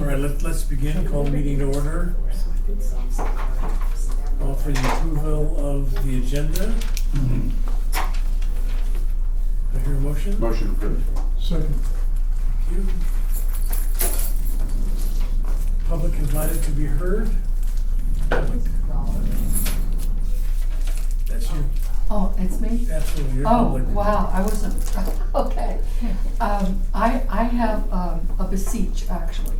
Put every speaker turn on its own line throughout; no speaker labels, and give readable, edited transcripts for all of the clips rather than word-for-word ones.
All right, let's begin. Call the meeting to order. Call for the approval of the agenda. Do I hear a motion?
Motion approved.
Second.
Thank you. Public invited to be heard. That's you.
Oh, it's me?
Absolutely, you're
Oh,
public.
wow, I wasn't, okay. I have a beseech, actually.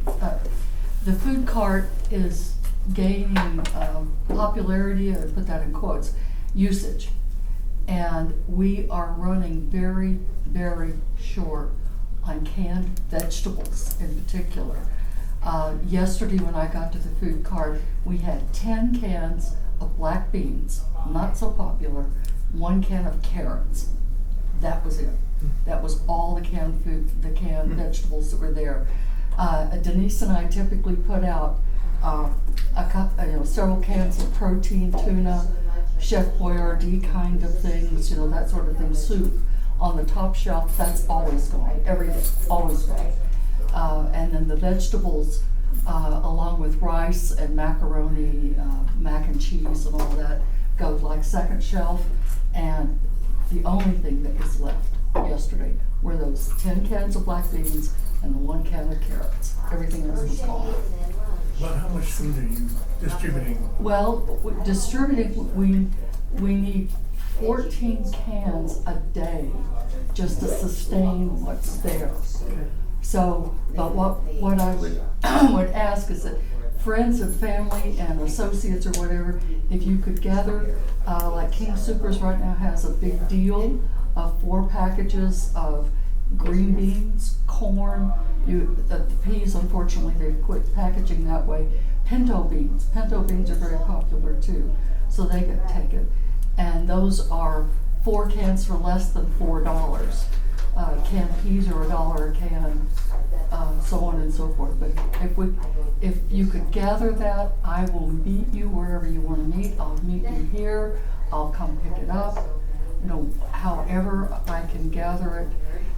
The food cart is gaining popularity, I put that in quotes, usage. And we are running very, very short on canned vegetables in particular. Yesterday when I got to the food cart, we had 10 cans of black beans, not so popular, 1 can of carrots. That was it. That was all the canned food, the canned vegetables that were there. Denise and I typically put out several cans of protein, tuna, Chef Boyardee kind of things, that sort of thing, soup on the top shelf. That's always gone, every day, always gone. And then the vegetables, along with rice and macaroni, mac and cheese and all that, goes like second shelf. And the only thing that was left yesterday were those 10 cans of black beans and the 1 can of carrots. Everything else was gone.
But how much food are you distributing?
Well, distributing, we need 14 cans a day just to sustain what's there. So, but what I would would ask is that friends and family and associates or whatever, if you could gather, like King Soopers right now has a big deal of 4 packages of green beans, corn, the peas, unfortunately, they've quit packaging that way. Pinto beans are very popular too, so they could take it. And those are 4 cans for less than $4. Canned peas are $1 a can, so on and so forth. But if you could gather that, I will meet you wherever you want to meet. I'll meet you here. I'll come pick it up. However I can gather it.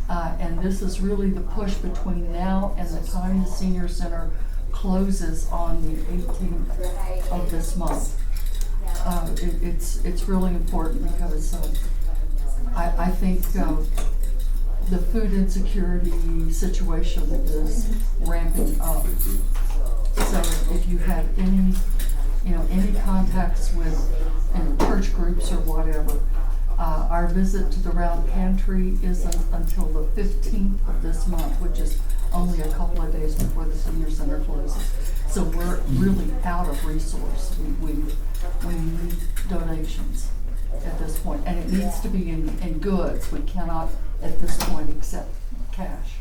And this is really the push between now and the time the senior center closes on the 18th of this month. It's really important because I think the food insecurity situation is ramping up. So if you have any contacts with church groups or whatever, our visit to the round pantry isn't until the 15th of this month, which is only a couple of days before the senior center closes. So we're really out of resource. We need donations at this point, and it needs to be in goods. We cannot at this point accept cash.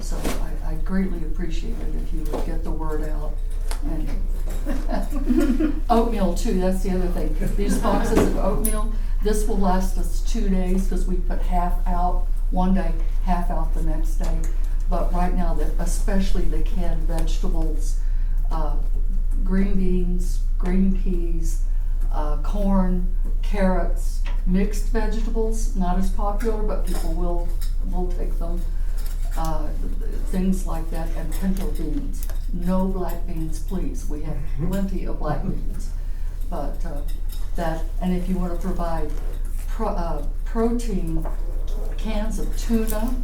So I greatly appreciate it if you would get the word out. And oatmeal too, that's the other thing. These boxes of oatmeal, this will last us 2 days because we put half out one day, half out the next day. But right now, especially the canned vegetables, green beans, green peas, corn, carrots, mixed vegetables, not as popular, but people will take them. Things like that, and pinto beans. No black beans, please. We have plenty of black beans. But that, and if you want to provide protein, cans of tuna,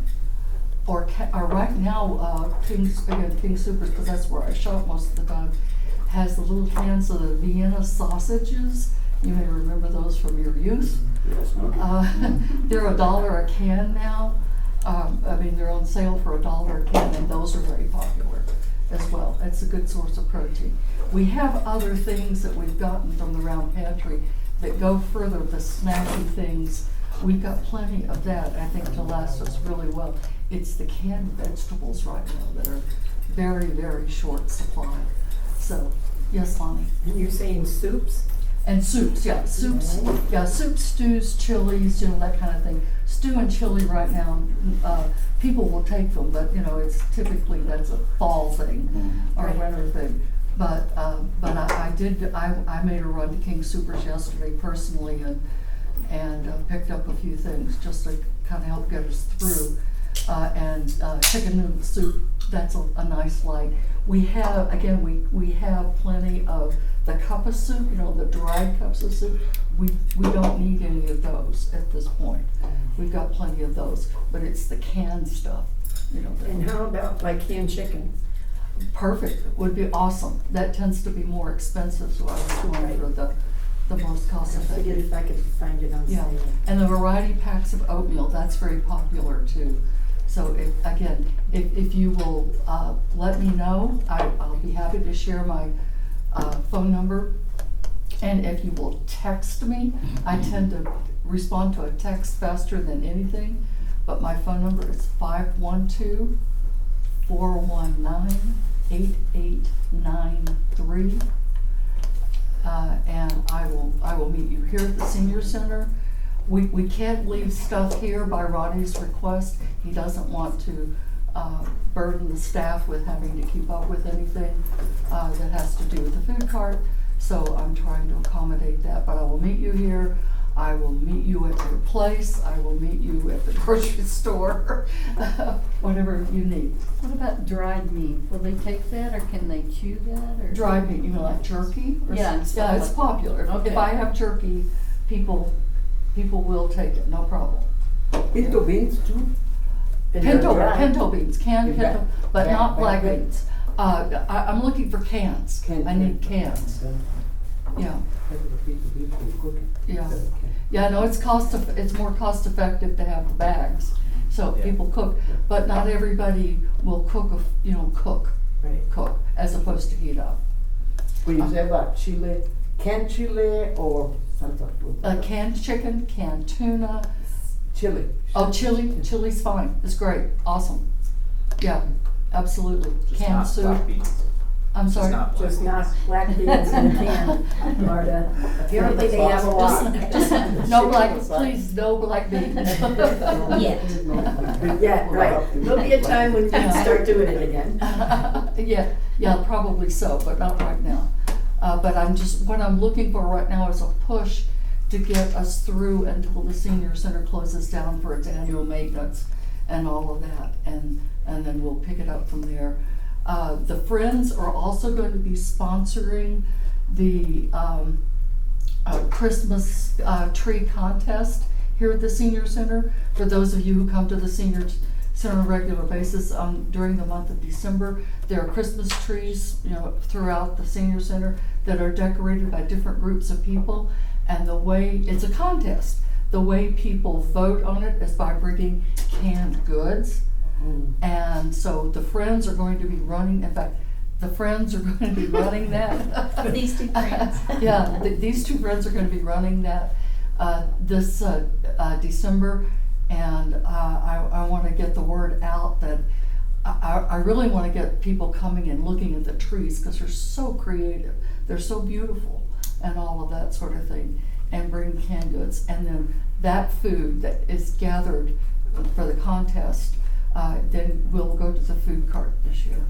or right now, King Soopers, because that's where I shop most of the time, has the little cans of the Vienna sausages. You may remember those from your youth. They're $1 a can now. They're on sale for $1 a can, and those are very popular as well. It's a good source of protein. We have other things that we've gotten from the round pantry that go further, the snacky things. We've got plenty of that, I think, to last us really well. It's the canned vegetables right now that are very, very short supply. So, yes, Lonnie?
And you're saying soups?
And soups, yeah, soups, stews, chilies, that kind of thing. Stew and chili right now, people will take them, but it's typically, that's a fall thing or a winter thing. But I made a run to King Soopers yesterday personally and picked up a few things just to kind of help get us through. and chicken noodle soup, that's a nice light. We have, again, we have plenty of the cup of soup, you know, the dried cups of soup. We don't need any of those at this point. We've got plenty of those, but it's the canned stuff, you know.
And how about like canned chicken?
Perfect, would be awesome. That tends to be more expensive, so I was going for the most cost
I figured
effective.
if I could find it on
Yeah,
sale.
and the variety packs of oatmeal, that's very popular too. So if you will, let me know, I'll be happy to share my, phone number. And if you will text me, I tend to respond to a text faster than anything, but my phone number is 512-419-8893. And I will meet you here at the senior center. We can't leave stuff here by Ronnie's request. He doesn't want to burden the staff with having to keep up with anything that has to do with the food cart. So I'm trying to accommodate that, but I will meet you here. I will meet you at your place. I will meet you at the grocery store, whatever you need.
What about dried meat? Will they take that, or can they chew that, or?
Dried meat, you mean like jerky? Or
Yeah,
something? Yeah, it's popular.
Okay.
If I have jerky, people will take it, no problem.
Pinto beans too?
Pinto beans, canned
You got-
pinto, but
yeah,
not black
okay.
beans. I'm looking for cans.
Canned
I need
pinto.
cans,
Okay.
yeah.
Pinto beans for cooking.
Yeah.
Okay.
Yeah, no, it's more cost effective to have the bags, so
Yeah.
people cook, but not everybody will cook,
Right.
cook, as opposed to heat up.
When you say about chile, canned chile or Santa Cruz?
Canned chicken, canned tuna,
Chili.
chili's fine, it's great, awesome. Yeah, absolutely,
Just
canned
not
soup,
black beans.
I'm
Just
sorry.
not black
Just
beans.
not black beans in a can, Marta. Apparently they have a lot.
Just no black, please, no black beans.
Yeah, right. There'll be a time when you start doing it again.
Yeah, probably so, but not right now. But what I'm looking for right now is a push to get us through until the senior center closes down for its annual maintenance and all of that, and then we'll pick it up from there. The Friends are also going to be sponsoring the Christmas tree contest here at the senior center. For those of you who come to the senior center on a regular basis, during the month of December, there are Christmas trees, you know, throughout the senior center that are decorated by different groups of people. And it's a contest. The way people vote on it is by bringing canned goods. And so the Friends are going to be running, in fact, the Friends are going to be running that.
These two friends.
Yeah, these two friends are going to be running that this December, and I want to get the word out that I really want to get people coming and looking at the trees because they're so creative, they're so beautiful, and all of that sort of thing, and bring canned goods, and then that food that is gathered for the contest, then we'll go to the food cart this year.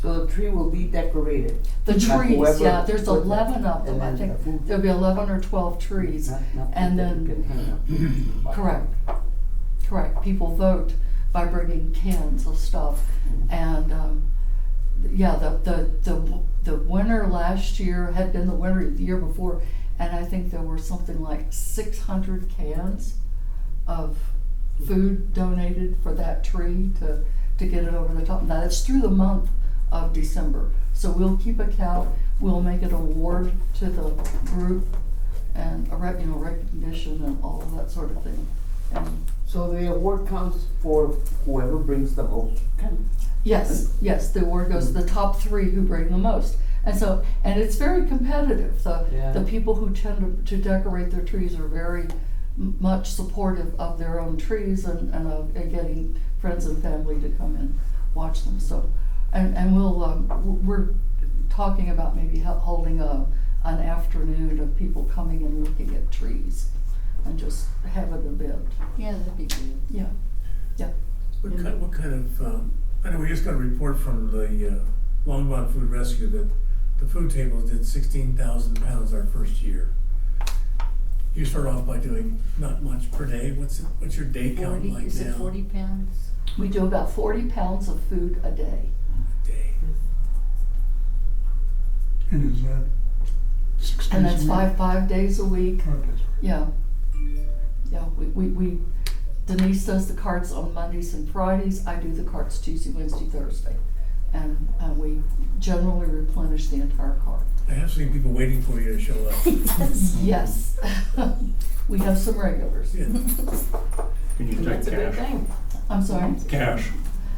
So the tree will be decorated.
The
Like
trees,
whoever
yeah, there's
puts it,
11 of them,
and
I
then
think
the food-
there'll be 11 or 12 trees.
Not
And
that
then-
you can hang up.
Correct, people vote by bringing cans of stuff, and, yeah, the winner last year had been the winner the year before, and I think there were something like 600 cans of food donated for that tree to get it over the top. Now, it's through the month of December, so we'll keep a count, we'll make an award to the group, and recognition and all of that sort of thing. And
So the award comes for whoever brings the most.
yes, the award goes to the top 3 who bring the most. And it's very competitive.
Yeah.
The people who tend to decorate their trees are very much supportive of their own trees and of getting friends and family to come and watch them. So, and we're talking about maybe holding an afternoon of people coming and looking at trees and just have an event.
Yeah, that'd be good.
Yeah.
What kind of, I know we just got a report from the Longmont Food Rescue that the food tables did 16,000 pounds our first year. You start off by doing not much per day. What's your day count
40,
like
is it
now?
40 pounds?
We do about 40 pounds of food a day.
Day.
And is that 6 days
And that's
a week?
five days a week.
5 days a week.
Yeah. Yeah, we Denise does the carts on Mondays and Fridays. I do the carts Tuesday, Wednesday, Thursday. And we generally replenish the entire cart.
I have seen people waiting for you to show up.
Yes. We have some regulars.
Yeah.
Can you take
That's a good
cash?
thing.
I'm sorry?
Cash.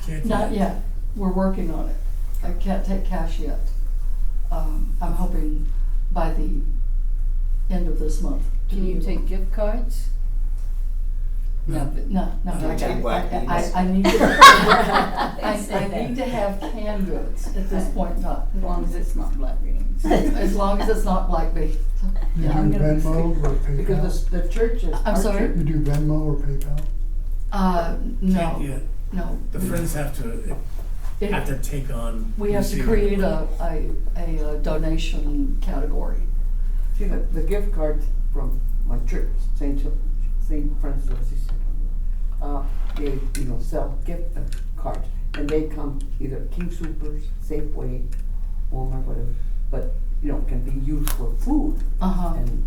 Can't
Not
you?
yet. We're working on it. I can't take cash yet. I'm hoping by the end of this month.
Can you take gift cards?
No, no,
Don't
take black
I need to,
They
I
say that.
need to have canned goods at this point in time,
As long as it's not black beans.
as long as it's not Black Bee.
You
Yeah, I'm
do
gonna-
Venmo or PayPal?
Because the church is.
I'm
our
sorry?
church-
You do Venmo or PayPal?
Can't
No,
yet.
no.
The friends have to take on.
We have to
receiving
create
it.
a donation category.
See, the gift cards from my church, Saint Francis of Assisi, they, sell gift cards, and they come either King Soopers, Safeway, Walmart, whatever, but, can be used for food,
Uh-huh.
and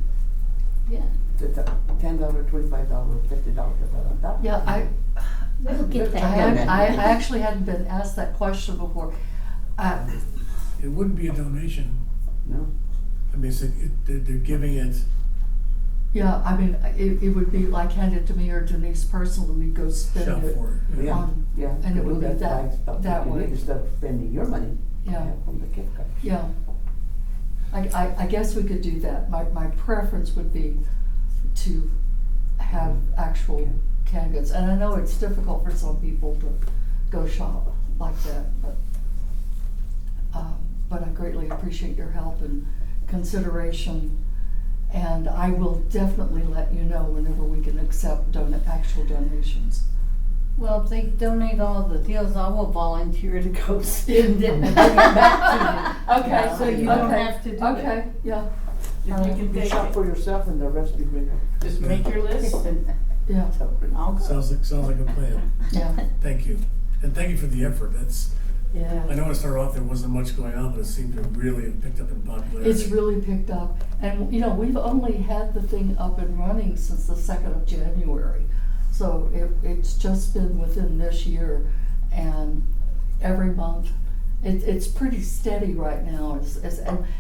Yeah.
it's a $10, $25, $50,
Yeah,
We'll get
I
that.
actually hadn't been asked that question before.
It wouldn't be a donation.
No,
I mean, they're giving it.
Yeah, I mean, it would be like handed to me or Denise personally, we'd go spend
Shop
it.
for it.
yeah,
On-
yeah.
and
to
it would
do
be that-
buy stuff
that
you need
way.
instead of spending your money.
Yeah.
From the gift card.
Yeah. I guess we could do that. My preference would be to have actual canned goods. And I know it's difficult for some people to go shop like that, but I greatly appreciate your help and consideration. And I will definitely let you know whenever we can accept actual donations.
Well, if they donate all the deals, I will volunteer to go spend it and bring it back to you.
Okay,
So you don't
okay,
have to do it.
Okay, yeah,
You can
You
take
shop
it.
for yourself and the rest you bring it.
Just make your list and
yeah,
I'll go.
Sounds like a plan.
yeah.
Thank you. And thank you for the effort. I
Yeah.
know to start off there wasn't much going on, but it seemed to really have picked up in popularity.
It's really picked up. And, we've only had the thing up and running since the 2nd of January. So it's just been within this year, and every month, it's pretty steady right now.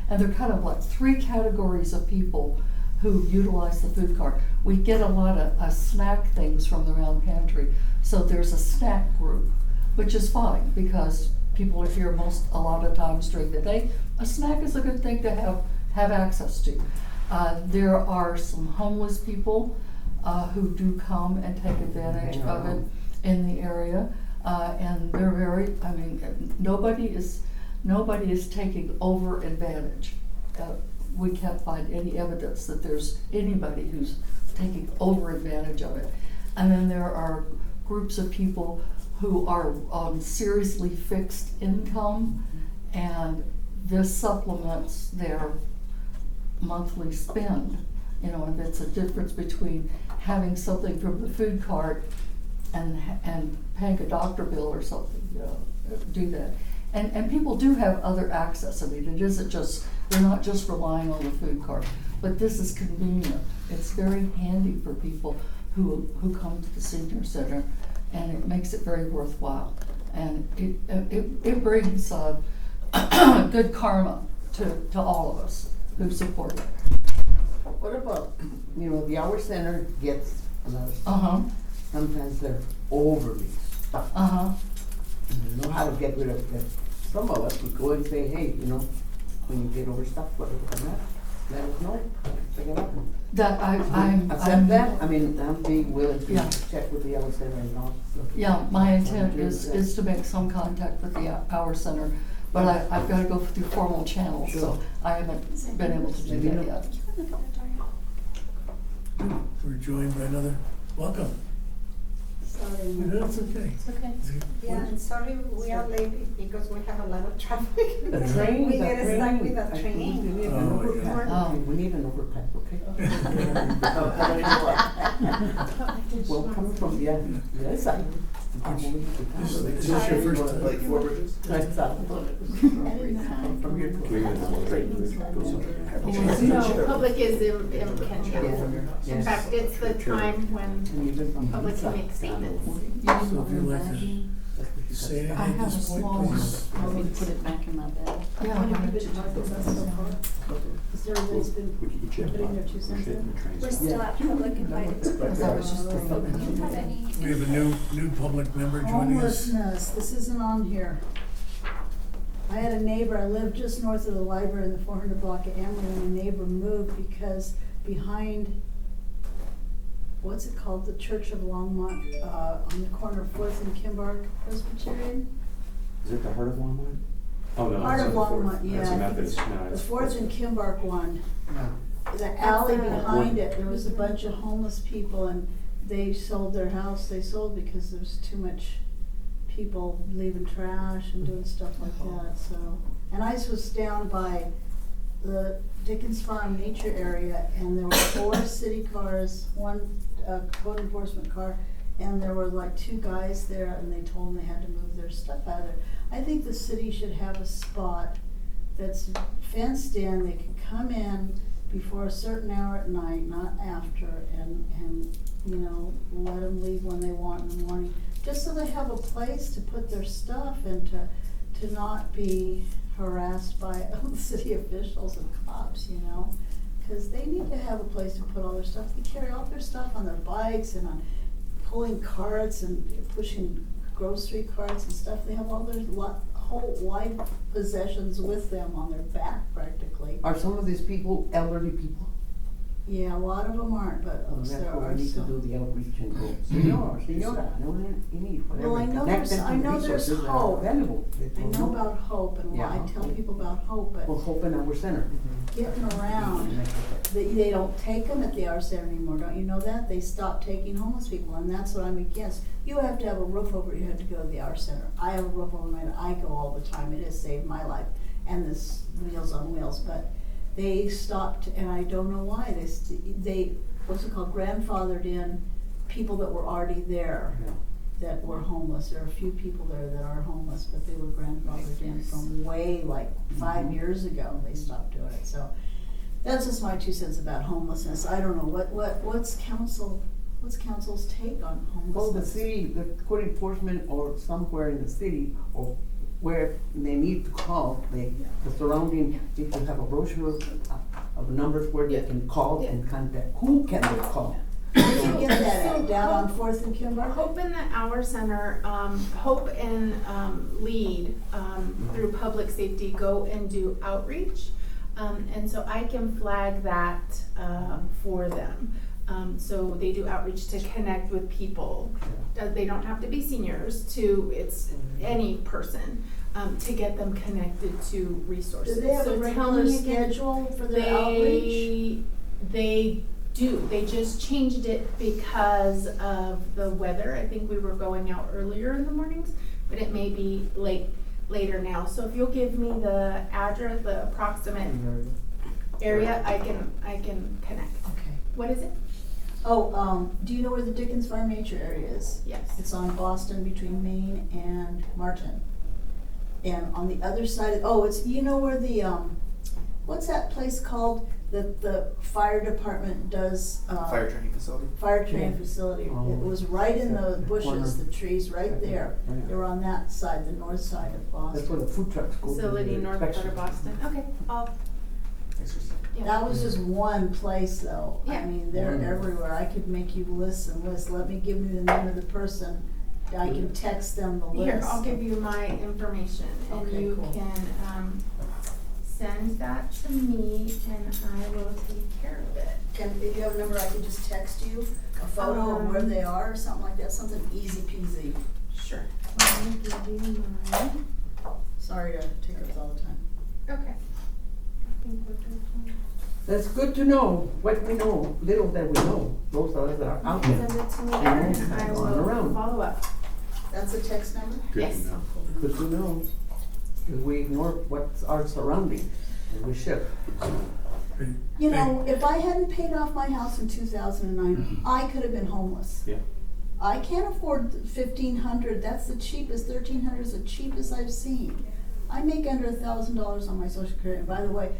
And they're kind of like 3 categories of people who utilize the food cart. We get a lot of snack things from the round pantry. So there's a snack group, which is fine because people are here a lot of times during the day. A snack is a good thing to have access to. There are some homeless people who do come and take advantage of it in the area, and they're nobody is taking over advantage. We can't find any evidence that there's anybody who's taking over advantage of it. And then there are groups of people who are on seriously fixed income, and this supplements their monthly spend. And it's a difference between having something from the food cart and paying a doctor bill or something, do that. And people do have other access. It isn't just, they're not just relying on the food cart, but this is convenient. It's very handy for people who come to the senior center, and it makes it very worthwhile. And it brings good karma to all of us who support it.
What about, the Hour Center gets another stuff.
Uh-huh,
Sometimes they're overly stuffed.
uh-huh.
You know how to get rid of them. Some of us would go and say, hey, when you get overstuffed, whatever, let us know. Pick it up.
That I'm.
Accept that, I'm being willing to
Yeah.
check with the Hour Center and all.
Yeah, my intent is to make some contact with the Hour Center, but I've gotta go through formal channels, so
Sure.
I haven't been able to do that yet.
We're joined by another. Welcome.
Sorry.
That's okay.
It's okay.
Yeah, and sorry we are late because we have a lot of traffic.
The train,
We
the
get
train.
stuck with the
I think
train.
We need
Oh,
an
my
overpass,
God.
okay, we need an overpass, okay? Well, coming from the other side.
Is this your first time?
Like four bridges?
That's out. From here to.
No, public is can
Yeah.
In fact, it's the time when
And even from
public
this
can
side.
make statements.
So if you'd like to say anything
I
at
have a
this point,
small
please.
Want me to put it back in my bag?
Yeah,
What
I
have you
have
been talking about so far? Is there everybody's been
We could get you a
putting their
box.
2 cents in?
We're still at public invited to
because I was just
Do you have any?
We have a new public member joining us.
Homelessness, this isn't on here. I had a neighbor, I lived just north of the library in the 400 block of Emory, and a neighbor moved because behind, what's it called, the Church of Longmont, on the corner of 4th and Kimbark Presbyterian?
Is it the Heart of Longmont? Oh, no.
Part
that's
of
not the Fourth.
Longmont, yeah.
That's a
I think
Methodist,
it's-
no.
The
it's-
4th and Kimbark one,
Yeah.
the alley
That's
behind it, there was a bunch of homeless people, and they sold their house, they sold because there's too much people leaving trash and doing stuff like that, so. And I was down by the Dickens Farm nature area, and there were 4 city cars, 1 code enforcement car, and there were like 2 guys there, and they told them they had to move their stuff out of there. I think the city should have a spot that's fenced in, they can come in before a certain hour at night, not after, and, you know, let them leave when they want in the morning, just so they have a place to put their stuff and to not be harassed by city officials and cops, you know? Cause they need to have a place to put all their stuff, they carry all their stuff on their bikes and on pulling carts and pushing grocery carts and stuff, they have all their whole life possessions with them on their back practically.
Are some of these people elderly people?
Yeah, a lot of them aren't, but
That's
there
what
are
we need to do
some.
the outreach and go, senor, senora, no need, whatever.
Well, I know
Connect
there's-
them to
I know there's
resources that are
hope.
available.
I know about hope, and
Yeah,
I tell
okay.
people about hope, but
Well, Hope in our center.
getting around, they don't take them at the R Center anymore, don't you know that? They stopped taking homeless people, and that's what I'm against. You have to have a roof over your head to go to the R Center. I have a roof over my head, I go all the time, it has saved my life, and this Meals on Wheels, but they stopped, and I don't know why, they, what's it called, grandfathered in people that were already there.
Yeah.
That were homeless, there are a few people there that are homeless, but they were grandfathered in from way, like 5 years ago, they stopped doing it, so. That's just my 2 cents about homelessness, I don't know, what's council's take on homelessness?
Well, the city, the code enforcement or somewhere in the city or where they need to call, the surrounding, they should have a brochure of numbers where they can call and contact. Who can they call?
Where do you get that at, down on 4th and Kimber?
Hope in the Hour Center, Hope and Lead through Public Safety go and do outreach. And so I can flag that for them. So they do outreach to connect with people. They don't have to be seniors, it's any person, to get them connected to resources.
Do they have
So
a
tell
regular
me again.
schedule for their outreach?
They do, they just changed it because of the weather. I think we were going out earlier in the mornings, but it may be later now. So if you'll give me the address, the approximate area, I can connect.
Okay.
What is it?
Oh, do you know where the Dickens Farm Nature area is?
Yes.
It's on Boston between Maine and Martin. And on the other side, it's, you know where the, what's that place called that the fire department does?
Fire training facility.
Fire training facility.
Oh.
It was right in the bushes,
Corner.
the trees, right there.
Yeah.
They were on that side, the north side of
That's where
Boston.
the food trucks go. to
Facility
the
north part
inspection.
of Boston. Okay,
Thanks, Christine.
yeah.
That was just one place though. I
Yeah.
mean, they're
Mm.
everywhere. I could make you lists and lists. Let me give you the name of the person. I can text them the list.
Here, I'll give you my information and
Okay,
you
cool.
can, send that to me and I will take care of it.
If you have a number, I could just text you a photo of where they are or something like that, something easy peasy.
Sure. Let me give you mine.
Sorry to take up all the time.
Okay. I think we're good.
That's good to know, what we know, little that we know, those of us that are out there.
Send it to me
And
and I
going
will
around.
follow up.
That's a text number?
Good to
Yes.
know.
Good to know, because we ignore what's our surroundings, and we should.
You know, if I hadn't paid off my house in 2009, I could have been homeless.
Yeah.
I can't afford 1,500, that's the cheapest, 1,300 is the cheapest I've seen. I make under $1,000 on my social security, and by the way,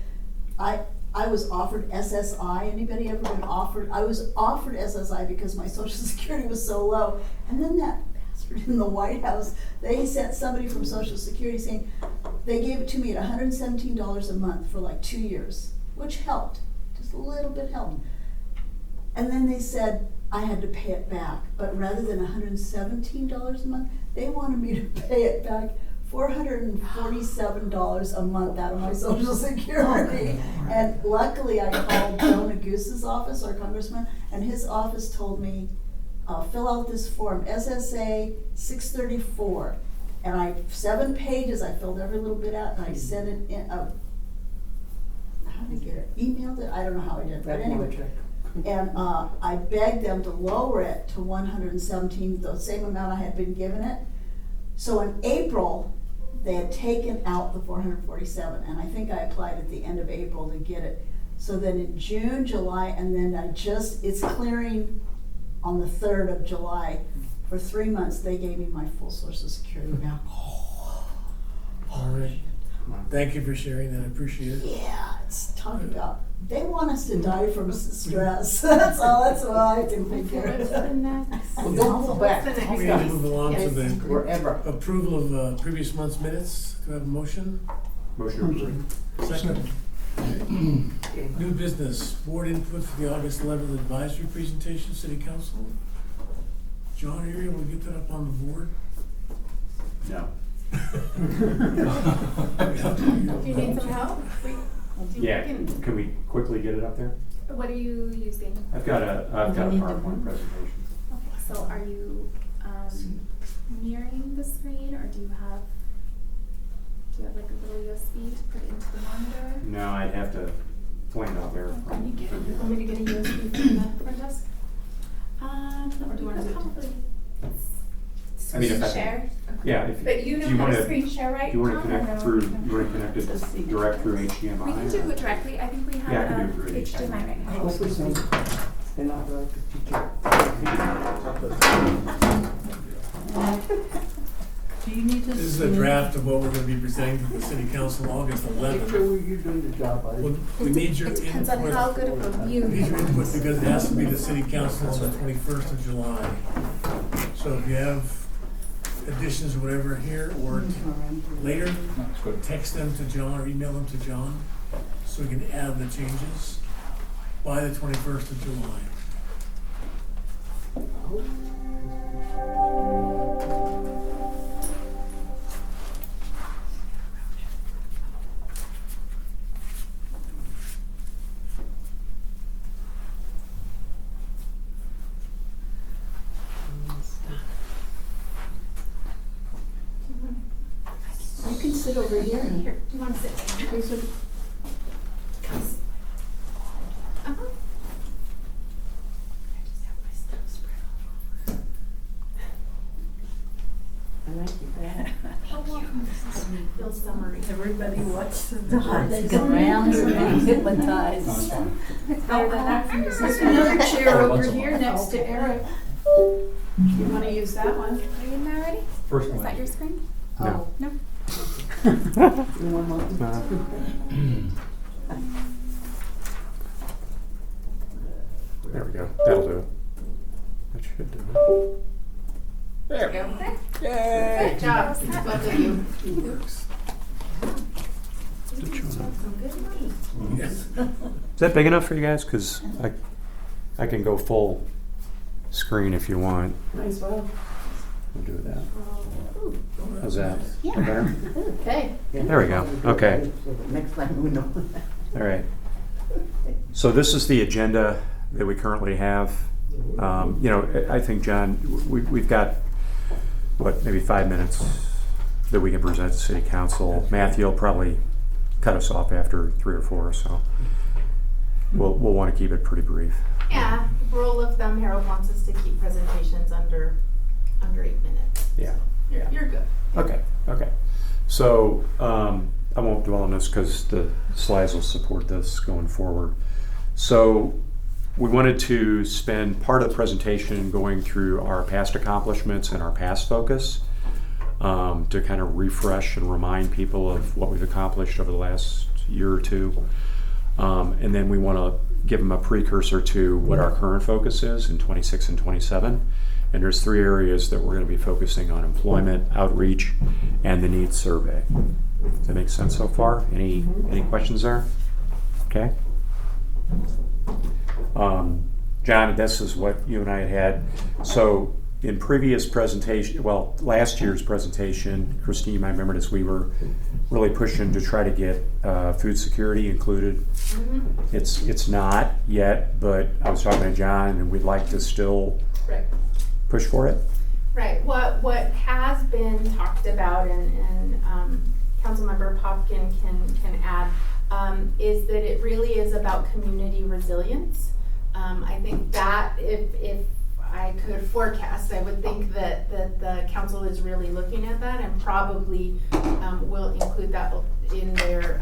I was offered SSI, anybody ever been offered? I was offered SSI because my social security was so low, and then that bastard in the White House, they sent somebody from social security saying, they gave it to me at $117 a month for like 2 years, which helped, just a little bit helped. And then they said I had to pay it back, but rather than $117 a month, they wanted me to pay it back $447 a month out of my social security. And luckily I called Joe Negus's office, our congressman, and his office told me, fill out this form, SSA 634. And 7 pages, I filled every little bit out, and I sent it in, how did I get it? Emailed it? I don't know how I did, but anyway. And I begged them to lower it to 117, the same amount I had been given it. So in April, they had taken out the 447, and I think I applied at the end of April to get it. So then in June, July, and then it's clearing on the 3rd of July. For 3 months, they gave me my full social security now.
All right. Thank you for sharing that, I appreciate it.
Yeah, it's talking about, they want us to die from stress. That's all, that's what I can figure.
What's the next?
Well, don't go back.
What's the next
We need to move along to the
Wherever.
approval of previous month's minutes. Do I have a motion?
Motion approved.
Second. New business, board input for the August 11th advisory presentation, city council. John, are you able to get that up on the board?
No.
Do you need some help?
Yeah, can we quickly get it up there?
What are you using?
I've got a PowerPoint presentation.
Okay, so are you mirroring the screen, or do you have like a little USB to put into the monitor?
No, I'd have to point it out there.
Want me to get a USB from the front desk? Or do you want to probably
I mean, if I
share?
Yeah, if
But you
do
know
you
how
wanna-
to screen share, right?
Do you want to
Tom, or
connect
no?
through? You want to connect it direct through HDMI?
We can do it directly. I think we have
Yeah, I can
a
do it through
HDMI right
I
now.
hope it's not, they're not like a teacher.
Do you need to?
This is a draft of what we're gonna be presenting to the city council August
Make
11th.
sure you're doing the job, buddy.
Well, we need your
It depends
input.
on how good of a view.
We need your input because it has to be the city council on the 21st of July. So if you have additions or whatever here or later, text them to John or email them to John so we can add the changes by the 21st of July.
You can sit over here.
Here, do you want to sit down? Uh-huh.
I like it.
Bill summary.
Everybody watches the holidays around and being hypnotized.
Better than that from just another chair over here next to Eric. You want to use that one? Are you in there already?
First
Is
one.
that your screen?
No.
No.
You want more?
There we go. That'll do it. That should do it. There.
Okay.
Yay!
Good job, both of you.
Yes.
Is that big enough for you guys? Because I can go full screen if you want.
Nice, well.
We'll do that. How's that?
Yeah.
Better?
Okay.
There we go. Okay.
So the next time we know.
All right. So this is the agenda that we currently have. I think, John, we've got, maybe 5 minutes that we can present to City Council. Matthew will probably cut us off after 3 or 4, so. we'll want to keep it pretty brief.
Yeah, rule of thumb, Harold wants us to keep presentations under 8 minutes.
Yeah.
You're good.
Okay. So, I won't dwell on this because the slides will support this going forward. So, we wanted to spend part of the presentation going through our past accomplishments and our past focus, to kind of refresh and remind people of what we've accomplished over the last year or two. And then we want to give them a precursor to what our current focus is in 26 and 27. And there's 3 areas that we're going to be focusing on: employment, outreach, and the needs survey. Does that make sense so far? Any questions there? Okay. John, this is what you and I had. So in previous presentation, well, last year's presentation, Christine, I remember this, we were really pushing to try to get food security included.
Mm-hmm.
It's not yet, but I was talking to John, and we'd like to still
Right.
push for it.
Right. What has been talked about, and Councilmember Popkin can add, is that it really is about community resilience. I think that if I could forecast, I would think that the council is really looking at that and probably will include that in their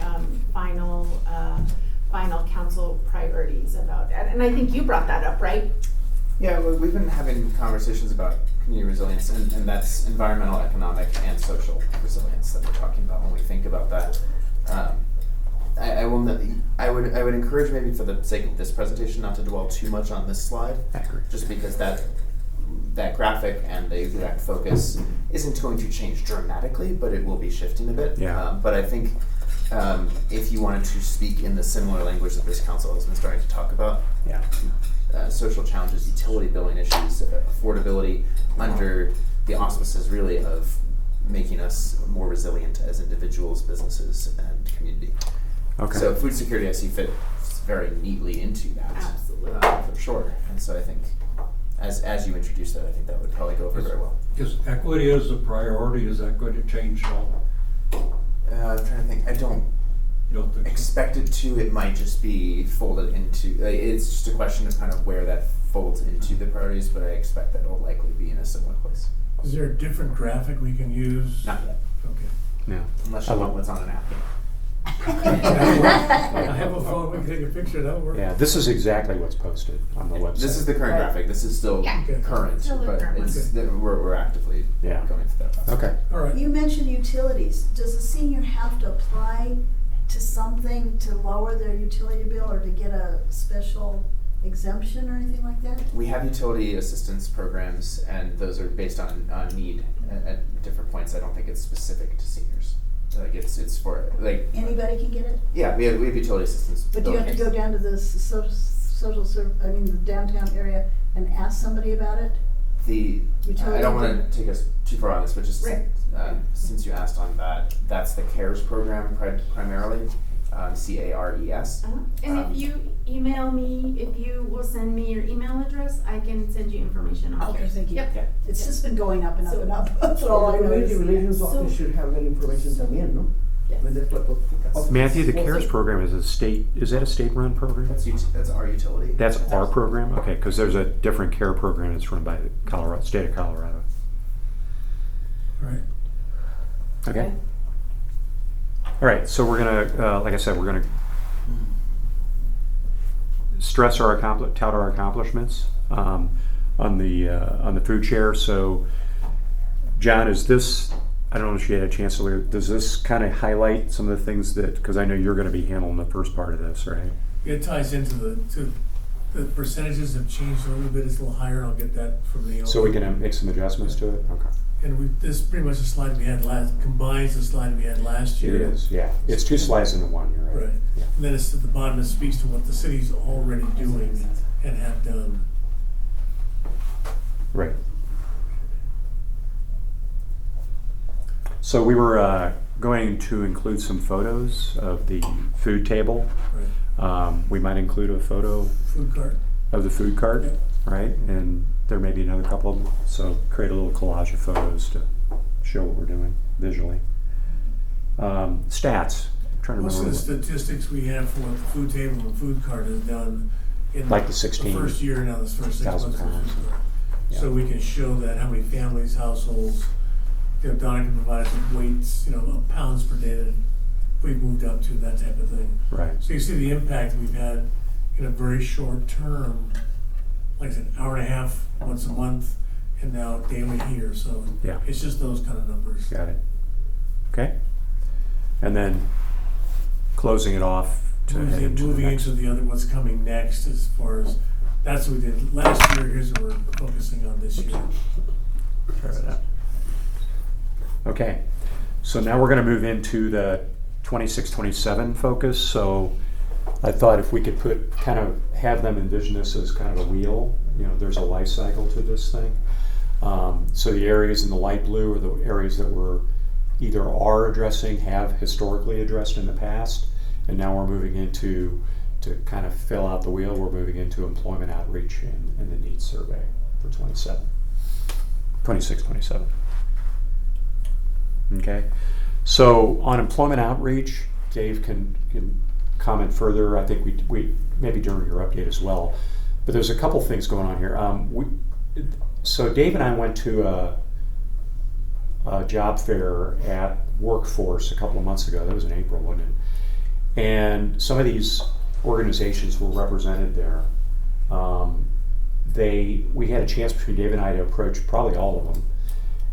final council priorities about that. And I think you brought that up, right?
Yeah, well, we've been having conversations about community resilience, and that's environmental, economic, and social resilience that we're talking about when we think about that. I would encourage, maybe for the sake of this presentation, not to dwell too much on this slide, just because that graphic and the exact focus isn't going to change dramatically, but it will be shifting a bit.
Yeah.
But I think if you wanted to speak in the similar language that this council has been starting to talk about,
Yeah.
Social challenges, utility billing issues, affordability, under the auspices really of making us more resilient as individuals, businesses, and community.
Okay.
So food security I see fits very neatly into that.
Absolutely.
For sure. And so I think as you introduce that, I think that would probably go over very well.
Is equity as a priority, is that going to change at all?
I'm trying to think. I don't
You don't think so?
expect it to. It might just be folded into, it's just a question of kind of where that folds into the priorities, but I expect that it'll likely be in a similar place.
Is there a different graphic we can use?
Not yet.
Okay.
Yeah.
Unless you want what's on an app.
I have a phone, we can take a picture, that'll work.
Yeah, this is exactly what's posted on the website.
This is the current graphic. This is still
Yeah.
current,
Still the
but
current one.
it's we're actively
Yeah.
going through that process.
Okay.
All right.
You mentioned utilities. Does a senior have to apply to something to lower their utility bill or to get a special exemption or anything like that?
We have utility assistance programs, and those are based on need at different points. I don't think it's specific to seniors. Like it's for like
Anybody can get it?
yeah, we have utility assistance.
But do you have to go down to the the downtown area and ask somebody about it?
I
Utility
don't want
bill.
to take us too far on this, but just
Right.
since you asked on that, that's the CARES program primarily, CARES.
Uh-huh. And if you email me, if you will send me your email address, I can send you information on
Okay,
yours.
thank you.
Yep.
Yeah.
It's just been going up and up and up. That's
So
all I
the community
noticed.
relations
So-
office should have that information también, no?
Yes.
When that's what
Matthew, the CARES program is that a state-run program?
That's our utility.
That's our program? Okay, because there's a different CARE program that's run by the state of Colorado.
All right.
Okay. All right, so we're gonna, like I said, we're gonna stress tout our accomplishments on the food share. So, John, is this? I don't know if you had a chance to look. Does this kind of highlight some of the things that? Because I know you're going to be handling the first part of this, right?
It ties into the percentages have changed a little bit, it's a little higher, I'll get that from Neil.
So we can make some adjustments to it. Okay.
And this is pretty much the slide we had combines the slide we had last
It
year.
is, yeah. It's 2 slides into one. You're right.
Right.
Yeah.
And then it's at the bottom, it speaks to what the city's already doing and have done.
Right. So we were going to include some photos of the food table.
Right.
We might include a photo
Food cart.
of the food cart,
Yep.
right? And there may be another couple of them. So create a little collage of photos to show what we're doing visually. Stats. trying to
Most of
remember.
the statistics we have for what the food table and food cart has done in
Like the 16
first year, now this first 6 months. of the
pounds.
food cart.
Yeah.
So we can show that how many families, households, Donna can provide us with weights, of pounds per day that we've moved up to, that type of thing.
Right.
So you see the impact we've had in a very short term, like I said, hour and a half, once a month, and now daily here, so
Yeah.
it's just those kind of numbers.
Got it. Okay. And then closing it off to head into the
Moving
next.
into the other, what's coming next as far as, that's what we did last year, here's what we're focusing on this year.
Sorry about that. Okay, so now we're going to move into the 26-27 focus. So I thought if we could have them envision this as kind of a wheel. There's a life cycle to this thing. So the areas in the light blue are the areas that we're either are addressing, have historically addressed in the past, and now we're moving into, to kind of fill out the wheel, we're moving into employment outreach and the needs survey for 26-27. Okay, so on employment outreach, Dave can comment further. I think we maybe during your update as well. But there's a couple things going on here. So Dave and I went to a job fair at Workforce a couple of months ago. That was in April, wasn't it? And some of these organizations were represented there. We had a chance between Dave and I to approach probably all of them.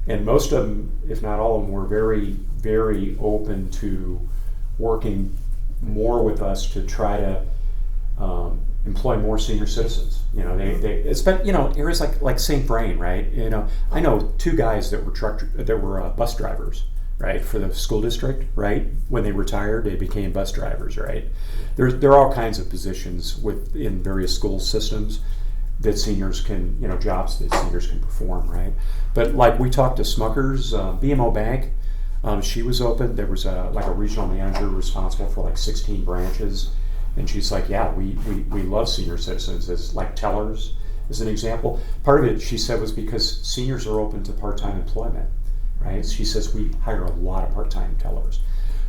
And most of them, if not all of them, were very, very open to working more with us to try to employ more senior citizens. It's been, areas like St. Vrain, right? I know two guys that were bus drivers, right, for the school district, right? When they retired, they became bus drivers, right? There are all kinds of positions within various school systems that seniors can, jobs that seniors can perform, right? But like we talked to Smuckers, BMO Bank, she was open. There was a regional manager responsible for 16 branches. And she's like, yeah, we love senior citizens as like tellers, as an example. Part of it, she said, was because seniors are open to part-time employment, right? She says we hire a lot of part-time tellers.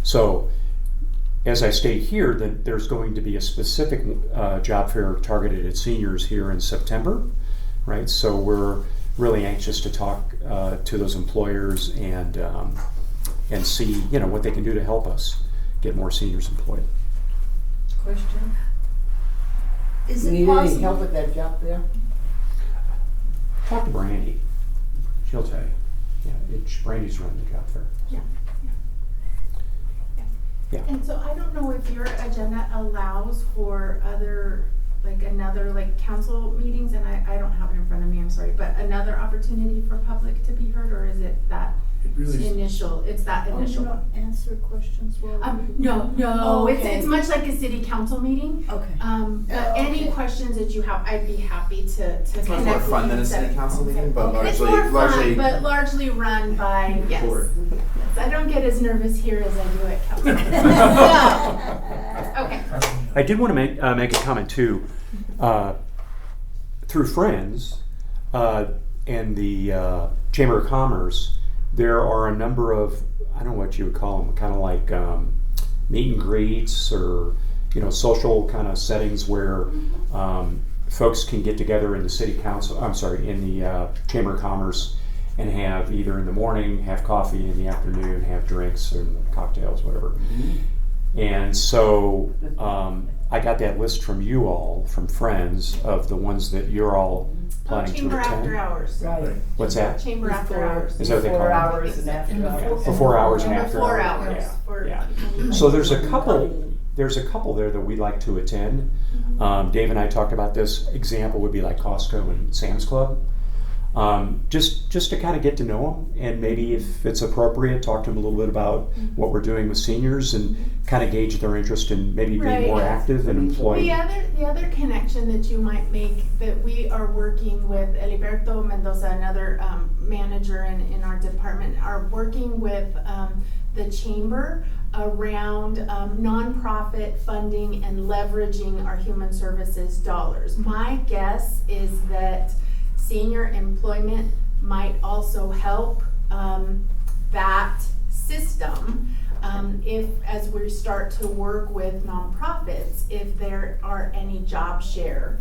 So as I state here, that there's going to be a specific job fair targeted at seniors here in September, right? So we're really anxious to talk to those employers and see, what they can do to help us get more seniors employed.
Question?
Is
You
it
need any help
possible?
with that job there?
Talk to Brandy. She'll tell you. Yeah, Brandy's running the job fair.
Yeah.
Yeah.
And so I don't know if your agenda allows for other, another council meetings, and I don't have it in front of me, I'm sorry, but another opportunity for public to be heard, or is it that
It really is.
it's that
Oh,
initial
you
one?
don't answer questions well?
No,
Oh, okay.
it's much like a city council meeting.
Okay.
But any
okay.
questions that you have, I'd be happy to
It's much
connect
more
with
fun
you
than a
and
city
set-
council meeting, but
It's
largely,
more fun,
largely
but largely run by, yes.
board.
I don't get as nervous here as I do at council. So, okay.
I did want to make a comment too. Through Friends and the Chamber of Commerce, there are a number of, I don't know what you would call them, kind of like meet and greets or social kind of settings where folks can get together in the city council. In the Chamber of Commerce and have either in the morning, have coffee, in the afternoon, have drinks and cocktails, whatever. And so I got that list from you all, from Friends, of the ones that you're all planning to
Chamber
attend.
after hours.
Right.
What's that?
Chamber after hours.
Is that what they call it?
4 hours and after
In the
hours.
Before hours and
And
after
before
hours.
hours. for-
Yeah. So there's a couple there that we'd like to attend. Dave and I talked about this. Example would be like Costco and Sam's Club. Just to kind of get to know them, and maybe if it's appropriate, talk to them a little bit about what we're doing with seniors and kind of gauge their interest in maybe being
Right.
more active and employed.
The other connection that you might make, that we are working with Eliberto Mendoza, another manager in our department, are working with the chamber around nonprofit funding and leveraging our human services dollars. My guess is that senior employment might also help that system if, as we start to work with nonprofits, if there are any job share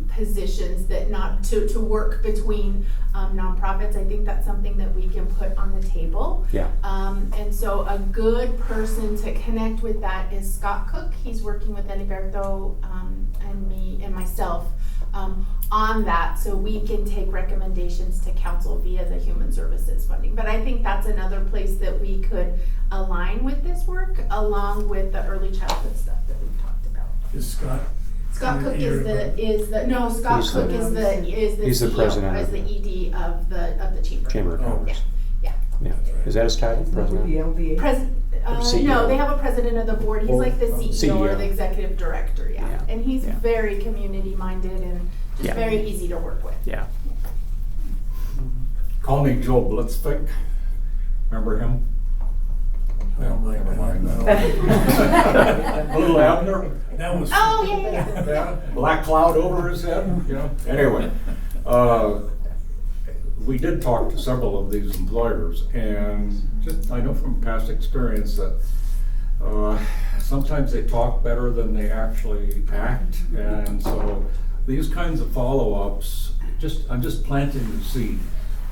positions that not to work between nonprofits, I think that's something that we can put on the table.
Yeah.
And so a good person to connect with that is Scott Cook. He's working with Eliberto and me and myself on that, so we can take recommendations to council via the human services funding. But I think that's another place that we could align with this work, along with the early childhood stuff that we've talked about.
Is Scott?
Scott Cook
You're-
Scott
He's
Cook
the-
is the
he's the
CEO,
president
as
of
the ED of the chamber.
Chamber of
Oh.
Commerce.
Yeah.
Yeah. Is that his title, president?
The LBA.
CEO.
No, they have a president of the board. He's like the CEO or
CEO.
the executive director, yeah.
Yeah.
And he's
Yeah.
very community minded and just
Yeah.
very easy to work with.
Yeah.
Call me Joe Blitzvik. Remember him?
Oh my
Never mind.
God.
Little Abner.
That was.
Oh, yeah.
Yeah, black cloud over his head, you know. Anyway, we did talk to several of these employers, and just, I know from past experience that sometimes they talk better than they actually act, and so these kinds of follow-ups, I'm just planting the seed.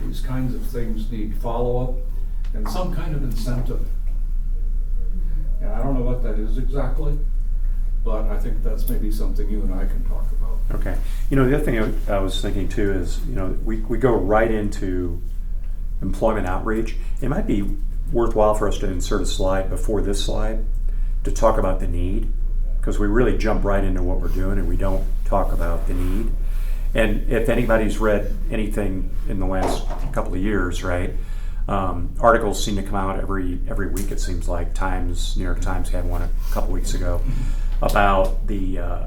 These kinds of things need follow-up and some kind of incentive. And I don't know what that is exactly, but I think that's maybe something you and I can talk about.
Okay. You know, the other thing I was thinking too is, you know, we go right into employment outreach. It might be worthwhile for us to insert a slide before this slide to talk about the need, because we really jump right into what we're doing and we don't talk about the need. And if anybody's read anything in the last couple of years, right, articles seem to come out every week, it seems like. New York Times had one a couple weeks ago about the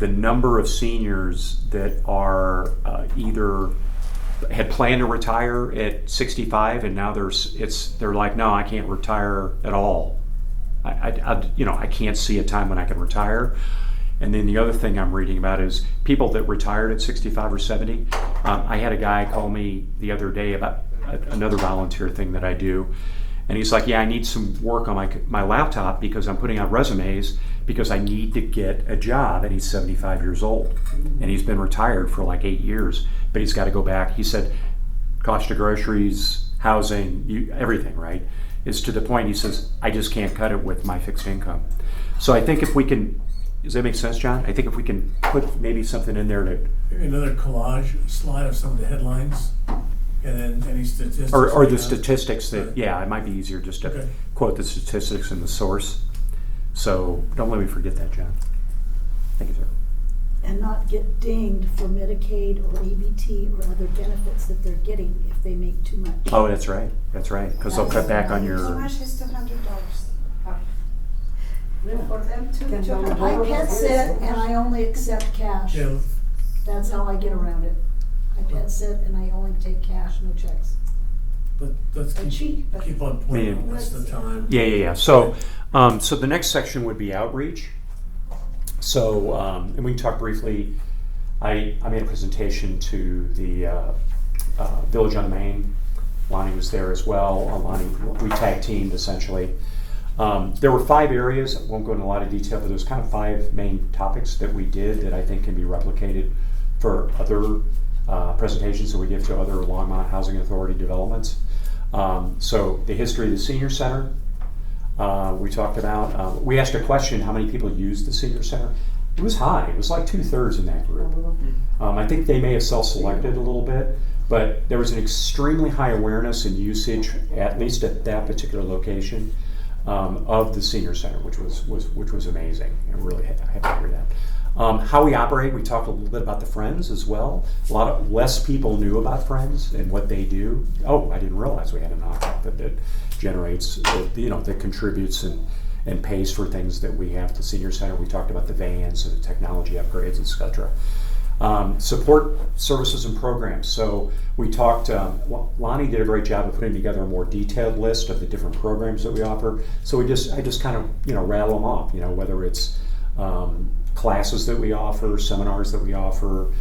number of seniors that are either had planned to retire at 65 and now they're like, no, I can't retire at all. I can't see a time when I can retire. And then the other thing I'm reading about is people that retired at 65 or 70. I had a guy call me the other day about another volunteer thing that I do. And he's like, yeah, I need some work on my laptop because I'm putting out resumes because I need to get a job. And he's 75 years old. And he's been retired for like 8 years. But he's got to go back. He said, cost of groceries, housing, everything, right? Is to the point, he says, I just can't cut it with my fixed income. So I think if we can, does that make sense, John? I think if we can put maybe something in there to...
Maybe another collage slide of some of the headlines, and then any statistics.
Or the
you have.
statistics that, yeah, it might be easier just to
Okay.
quote the statistics and the source. So don't let me forget that, John. Thank you, sir.
And not get dinged for Medicaid or EBT or other benefits that they're getting if they make too much.
Oh, that's right. That's right. Because they'll cut back on
How
your...
much is $200? For them to
I pet sit and I only accept cash.
Yeah,
That's how I get around it. I pet sit and I only take cash, no checks.
but let's
I cheat, but-
keep on point. What's the time?
Yeah. So the next section would be outreach. So, and we can talk briefly. I made a presentation to the Village on the Main. Lonnie was there as well. Lonnie, we tag teamed essentially. There were 5 areas. I won't go into a lot of detail, but there's kind of 5 main topics that we did that I think can be replicated for other presentations that we give to other Longmont Housing Authority developments. So the history of the senior center. We talked about, we asked a question, how many people use the senior center? It was high, it was like 2/3 in that group. I think they may have self-selected a little bit, but there was an extremely high awareness and usage, at least at that particular location, of the senior center, which was amazing. I'm really happy to hear that. How we operate, we talked a little bit about the Friends as well. A lot of less people knew about Friends and what they do. Oh, I didn't realize we had a nonprofit that generates, that contributes and pays for things that we have at the senior center. We talked about the vans and the technology upgrades, etc. Support services and programs. So we talked, Lonnie did a great job of putting together a more detailed list of the different programs that we offer. So I just kind of, rattle them off, whether it's classes that we offer, seminars that we offer,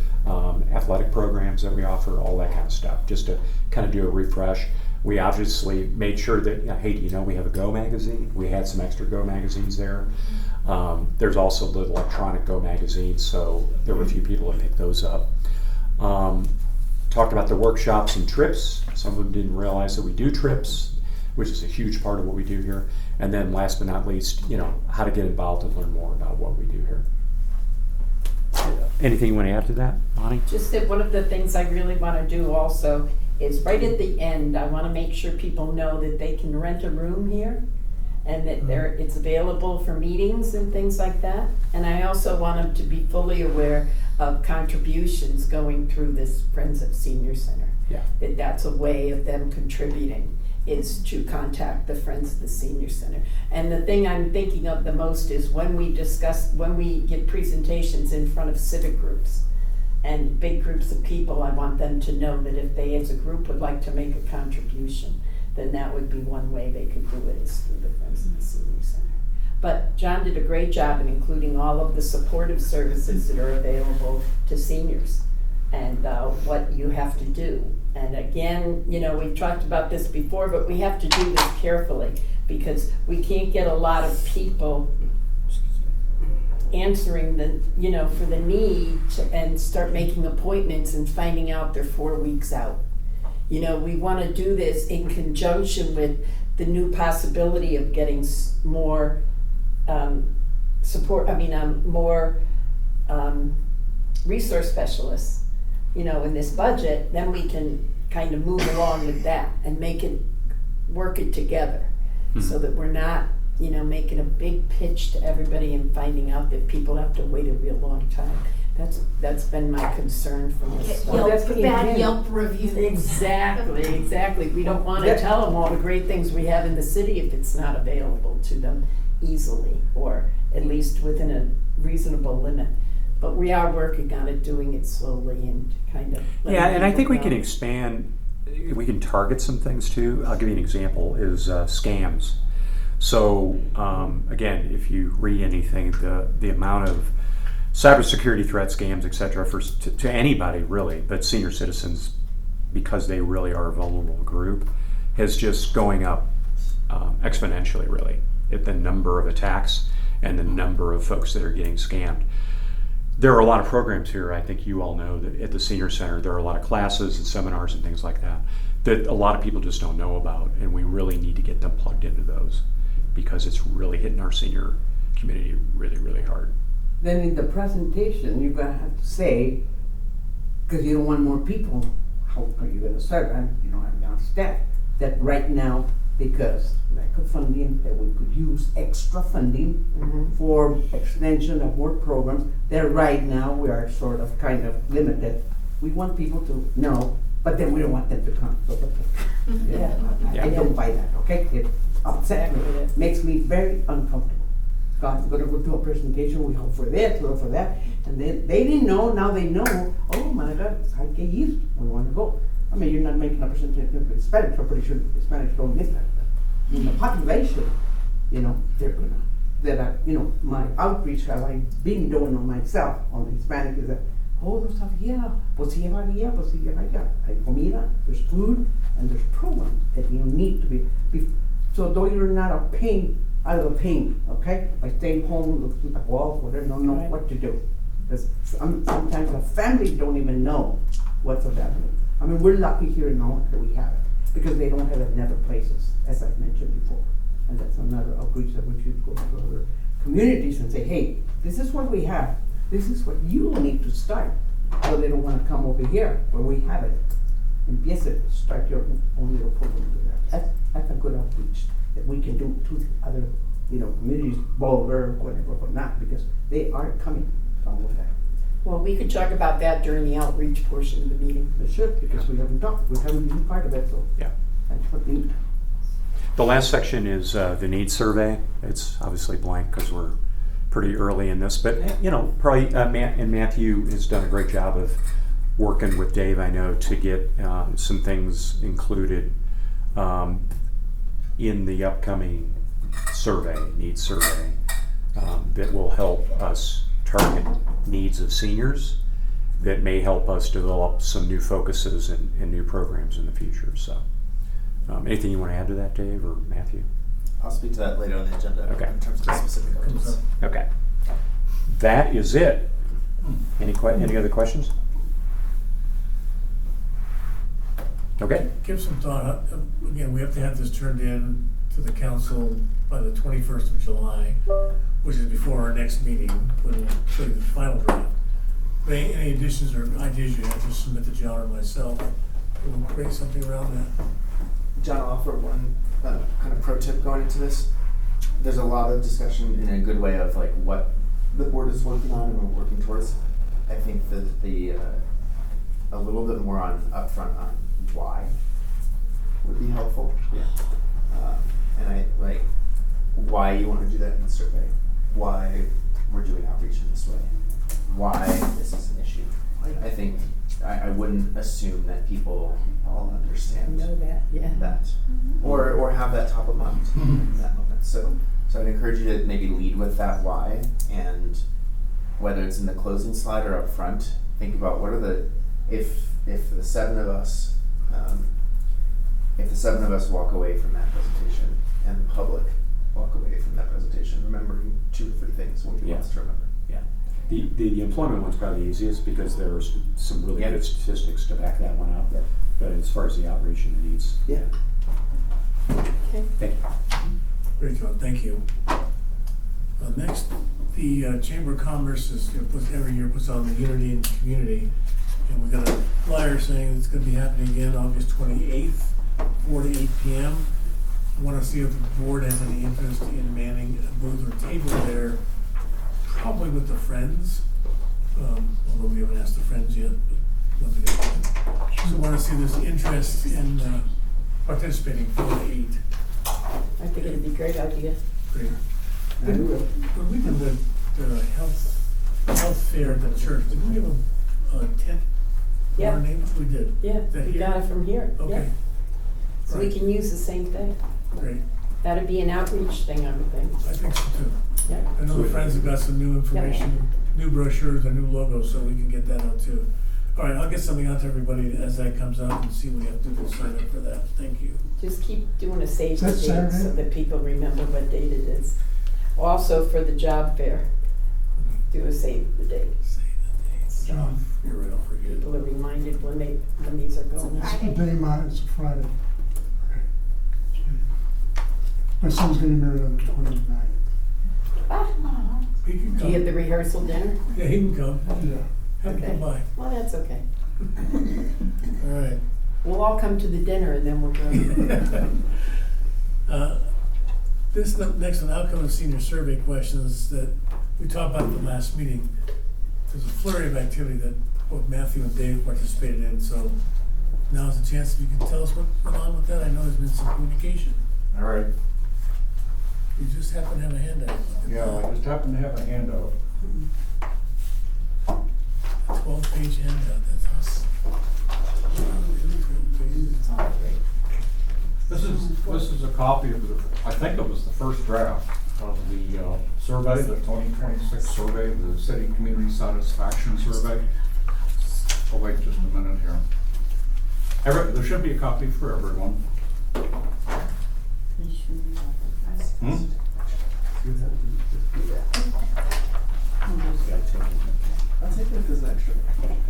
athletic programs that we offer, all that kind of stuff, just to kind of do a refresh. We obviously made sure that, hey, do you know we have a Go magazine? We had some extra Go magazines there. There's also the electronic Go magazine, so there were a few people that picked those up. Talked about the workshops and trips. Some of them didn't realize that we do trips, which is a huge part of what we do here. And then last but not least, how to get involved and learn more about what we do here. Anything you want to add to that, Bonnie?
Just that one of the things I really want to do also is right at the end, I want to make sure people know that they can rent a room here and that it's available for meetings and things like that. And I also want them to be fully aware of contributions going through this Friends of Senior Center.
Yeah.
That's a way of them contributing, is to contact the Friends of the Senior Center. And the thing I'm thinking of the most is when we give presentations in front of civic groups and big groups of people, I want them to know that if they as a group would like to make a contribution, then that would be one way they could do it, is through the Friends of the Senior Center. But John did a great job in including all of the supportive services that are available to seniors and what you have to do. And again, we've talked about this before, but we have to do this carefully because we can't get a lot of people answering for the need and start making appointments and finding out they're 4 weeks out. We want to do this in conjunction with the new possibility of getting more more resource specialists, in this budget. Then we can kind of move along with that and work it together, so that we're not, making a big pitch to everybody and finding out that people have to wait a real long time. That's been my concern from the start.
Bad Yelp reviews.
Exactly. We don't want to tell them all the great things we have in the city if it's not available to them easily, or at least within a reasonable limit. But we are working on it, doing it slowly and kind of.
Yeah, and I think we can expand, we can target some things too. I'll give you an example, is scams. So again, if you read anything, the amount of cybersecurity threat, scams, et cetera, to anybody really, but senior citizens, because they really are a vulnerable group, is just going up exponentially, really, at the number of attacks and the number of folks that are getting scammed. There are a lot of programs here, I think you all know, that at the Senior Center, there are a lot of classes and seminars and things like that a lot of people just don't know about, and we really need to get them plugged into those because it's really hitting our senior community really, really hard.
Then in the presentation, you're gonna have to say, because you don't want more people, how are you gonna serve? You don't have enough staff. That right now, because lack of funding, that we could use extra funding for extension of work programs, that right now we are sort of kind of limited. We want people to know, but then we don't want them to come. So, I don't buy that, okay? It upsets me, it makes me very uncomfortable. God, we're gonna go to a presentation, we hope for this, we hope for that, and then they didn't know, now they know, oh my God, hay que ir, we wanna go. I mean, you're not making a presentation of Hispanics, I'm pretty sure Hispanics don't get that. But in the population, they're gonna, my outreach that I've been doing on myself, on the Hispanic, is that, oh, no sabía, pues sí llevaría, pues sí llevaría. Hay comida, there's food, and there's programs that you need to be so though you're not a pain, out of the pain, okay? By staying home, looking at the walls, whatever, don't know what to do. Because sometimes the family don't even know what's available. I mean, we're lucky here in Longmont that we have it, because they don't have it in other places, as I've mentioned before. And that's another outreach that we should go to other communities and say, hey, this is what we have. This is what you need to start. So they don't want to come over here where we have it. Empiece it, start your own little program. That's a good outreach that we can do to other, communities, Boulder, whatever, but not, because they are coming along with that.
Well, we could talk about that during the outreach portion of the meeting.
They should, because we haven't talked, we haven't been part of it, so.
Yeah.
That's what we need.
The last section is the needs survey. It's obviously blank because we're pretty early in this, but probably Matthew has done a great job of working with Dave, I know, to get some things included in the upcoming needs survey, that will help us target needs of seniors, that may help us develop some new focuses and new programs in the future. So Anything you want to add to that, Dave or Matthew?
I'll speak to that later on the agenda
Okay.
in terms of the specific articles.
Okay. That is it. Any other questions? Okay.
Give some thought, again, we have to have this turned in to the council by the 21st of July, which is before our next meeting, when we'll put in the final draft. But any additions or ideas you have, just submit to John or myself, and we'll create something around that.
John, I'll offer one kind of pro tip going into this. There's a lot of discussion in a good way of like what the board is working on and we're working towards. I think that a little bit more upfront on why would be helpful. Yeah. And I like why you want to do that in the survey, why we're doing outreach in this way, why this is an issue. I think I wouldn't assume that people all understand
Know that, yeah.
that, or have that top of mind in that moment. So I'd encourage you to maybe lead with that why, and whether it's in the closing slide or up front, think about what are if the seven of us walk away from that presentation and the public walk away from that presentation remembering 2 or 3 things, what do you want us to remember?
Yeah. The employment one's probably the easiest because there's some really good statistics to back that one up.
Yeah.
But as far as the outreach and the needs.
Yeah.
Okay.
Thank you.
Great, John, thank you. Next, the Chamber of Commerce is, every year puts on the Unity and Community, and we got a flyer saying it's gonna be happening again August 28th, 4 to 8 p.m. I wanna see if the board has any interest in manning a booth or table there, probably with the Friends, although we haven't asked the Friends yet, but love to get that. So I wanna see this interest in participating 4 to 8.
I think it'd be a great idea.
Great. When we did the health fair at the church, did we give a tent?
Yeah.
Our names? We did.
Yeah,
Is that
we
here?
got it from here.
Okay.
Yeah. So we
Right.
can use the same thing.
Great.
That'd be an outreach thing, I would think.
I think so too.
Yeah.
I know the Friends have got some new information, new brochures, a new logo, so we can get that out too. All right, I'll get something out to everybody as that comes out and see what we have to do to sign up for that. Thank you.
Just keep doing a save
Is
the
that
date
Saturday?
so that people remember what date it is. Also for the job fair, do a save the date.
Say the dates.
So
You're right, I'll forget.
people are reminded when these are going
It's
on.
the day it's a Friday. Okay. My son's getting married on the 29th.
Ah,
He can
do you have
come.
the rehearsal dinner?
Yeah, he can come.
Yeah.
Have him
Okay.
come by.
Well, that's okay.
All right.
We'll all come to the dinner and then we'll go.
This next one, outcome of senior survey questions that we talked about at the last meeting. There's a flurry of activity that both Matthew and Dave participated in, so now's a chance if you can tell us what went on with that. I know there's been some communication.
All right.
You just happen to have a handout.
Yeah, I just happen to have a handout.
12-page handout, that's awesome.
This is a copy of I think it was the first draft of the survey, the 2026 survey, the city community satisfaction survey. Oh, wait just a minute here. There should be a copy for everyone. Hmm?
I'll take it as an extra.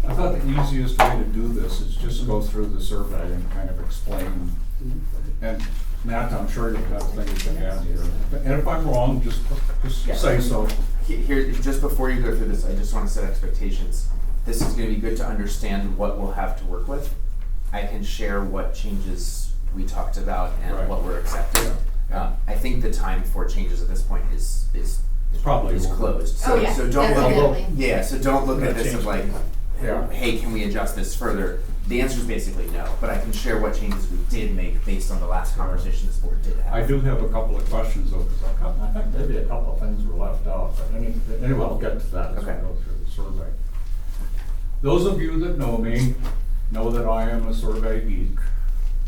I thought the easiest way to do this is just go through the survey and kind of explain. And Matt, I'm sure you've got things to add here. And if I'm wrong, just say so.
Here, just before you go through this, I just want to set expectations. This is going to be good to understand what we'll have to work with. I can share what changes we talked about and
Right.
what we're accepting. I think the time for changes at this point is
Probably over.
closed. So,
Oh, yeah,
so don't look
definitely.
at, yeah, so don't look at this as like,
Yeah.
hey, can we adjust this further? The answer is basically no, but I can share what changes we did make based on the last conversation this board did have.
I do have a couple of questions though, because I think maybe a couple of things were left out, but anyway, I'll get to that as we
Okay.
go through the survey. Those of you that know me know that I am a survey geek.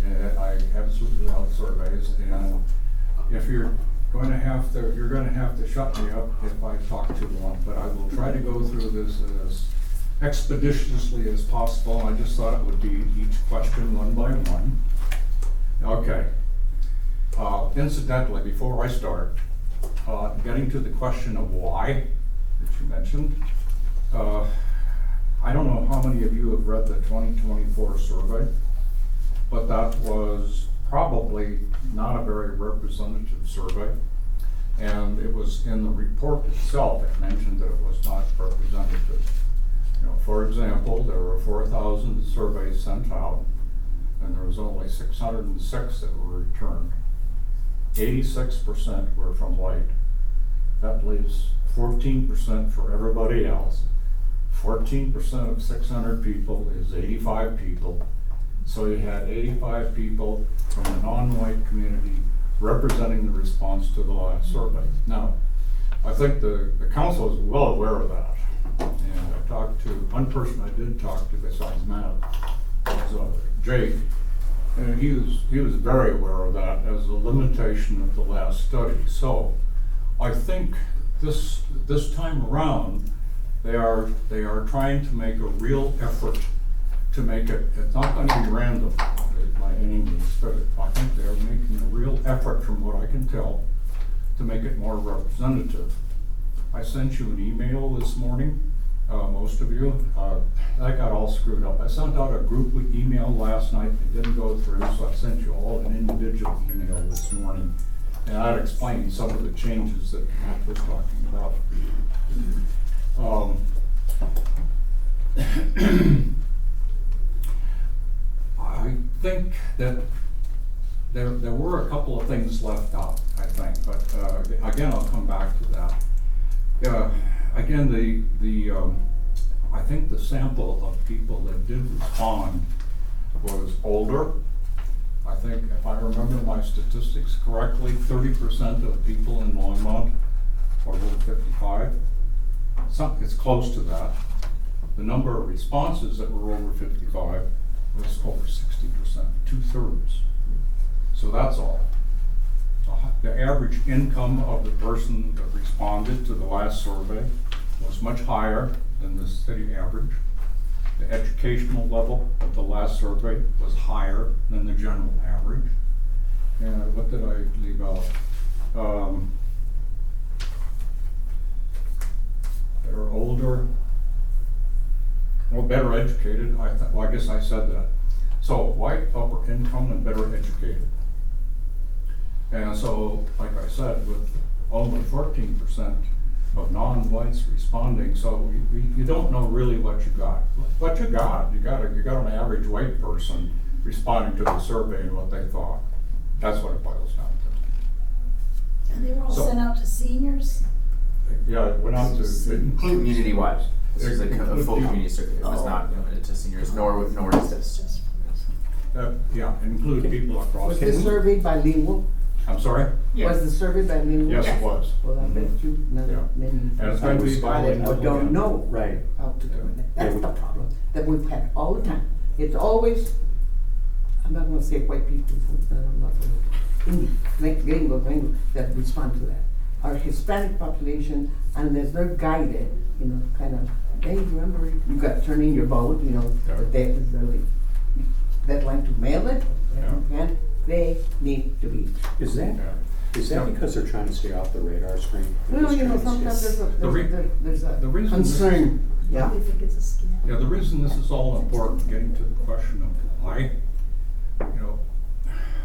And I absolutely love surveys, and if you're going to have to shut me up if I talk too long, but I will try to go through this as expeditiously as possible. I just thought it would be each question one by one. Okay. Incidentally, before I start, getting to the question of why that you mentioned, I don't know how many of you have read the 2024 survey, but that was probably not a very representative survey. And it was in the report itself, it mentioned that it was not representative. You know, for example, there were 4,000 surveys sent out, and there was only 606 that were returned. 86% were from white. That leaves 14% for everybody else. 14% of 600 people is 85 people. So you had 85 people from the non-white community representing the response to the last survey. Now, I think the council is well aware of that. And I talked to, one person I did talk to besides Matt was Jake, and he was very aware of that as a limitation of the last study. So I think this time around, they are trying to make a real effort to make it, it's not going to be random by any means, but I think they're making a real effort, from what I can tell, to make it more representative. I sent you an email this morning, most of you. I got all screwed up. I sent out a group email last night, it didn't go through, so I sent you all an individual email this morning. And I'd explained some of the changes that Matt was talking about. I think that there were a couple of things left out, I think, but again, I'll come back to that. Again, I think the sample of people that did respond was older. I think, if I remember my statistics correctly, 30% of people in Longmont are over 55. It's close to that. The number of responses that were over 55 was over 60%, 2/3. So that's all. So the average income of the person that responded to the last survey was much higher than the city average. The educational level of the last survey was higher than the general average. And what did I leave out? They were older, well, better educated. Well, I guess I said that. So white, upper income, and better educated. And so, like I said, with only 14% of non-whites responding, so you don't know really what you got. What you got an average white person responding to the survey and what they thought. That's what it boils down to.
And they were all
So-
sent out to seniors?
Yeah, it went out to
Community-wide. This is a
Include
full
people.
community survey. It was not limited to seniors, nor is this.
yeah, include people across.
Was the survey bilingual?
I'm sorry?
Was the survey bilingual?
Yes, it was.
Well, I bet you
Yeah.
many
And it's going to be
responded or
bilingual.
don't know
Right.
how to do it. That's the problem that we've had all the time. It's always, I'm not gonna say white people, I'm not gonna, gringos that respond to that. Our Hispanic population, unless they're guided, kind of, hey, remember, you got to turn in your vote,
Yeah.
the deadline to mail it, and they need to be.
Is that because they're trying to stay off the radar screen?
Well, sometimes there's a
the reason this-
concern, yeah.
They think it's a scam.
Yeah, the reason this is all important, getting to the question of why,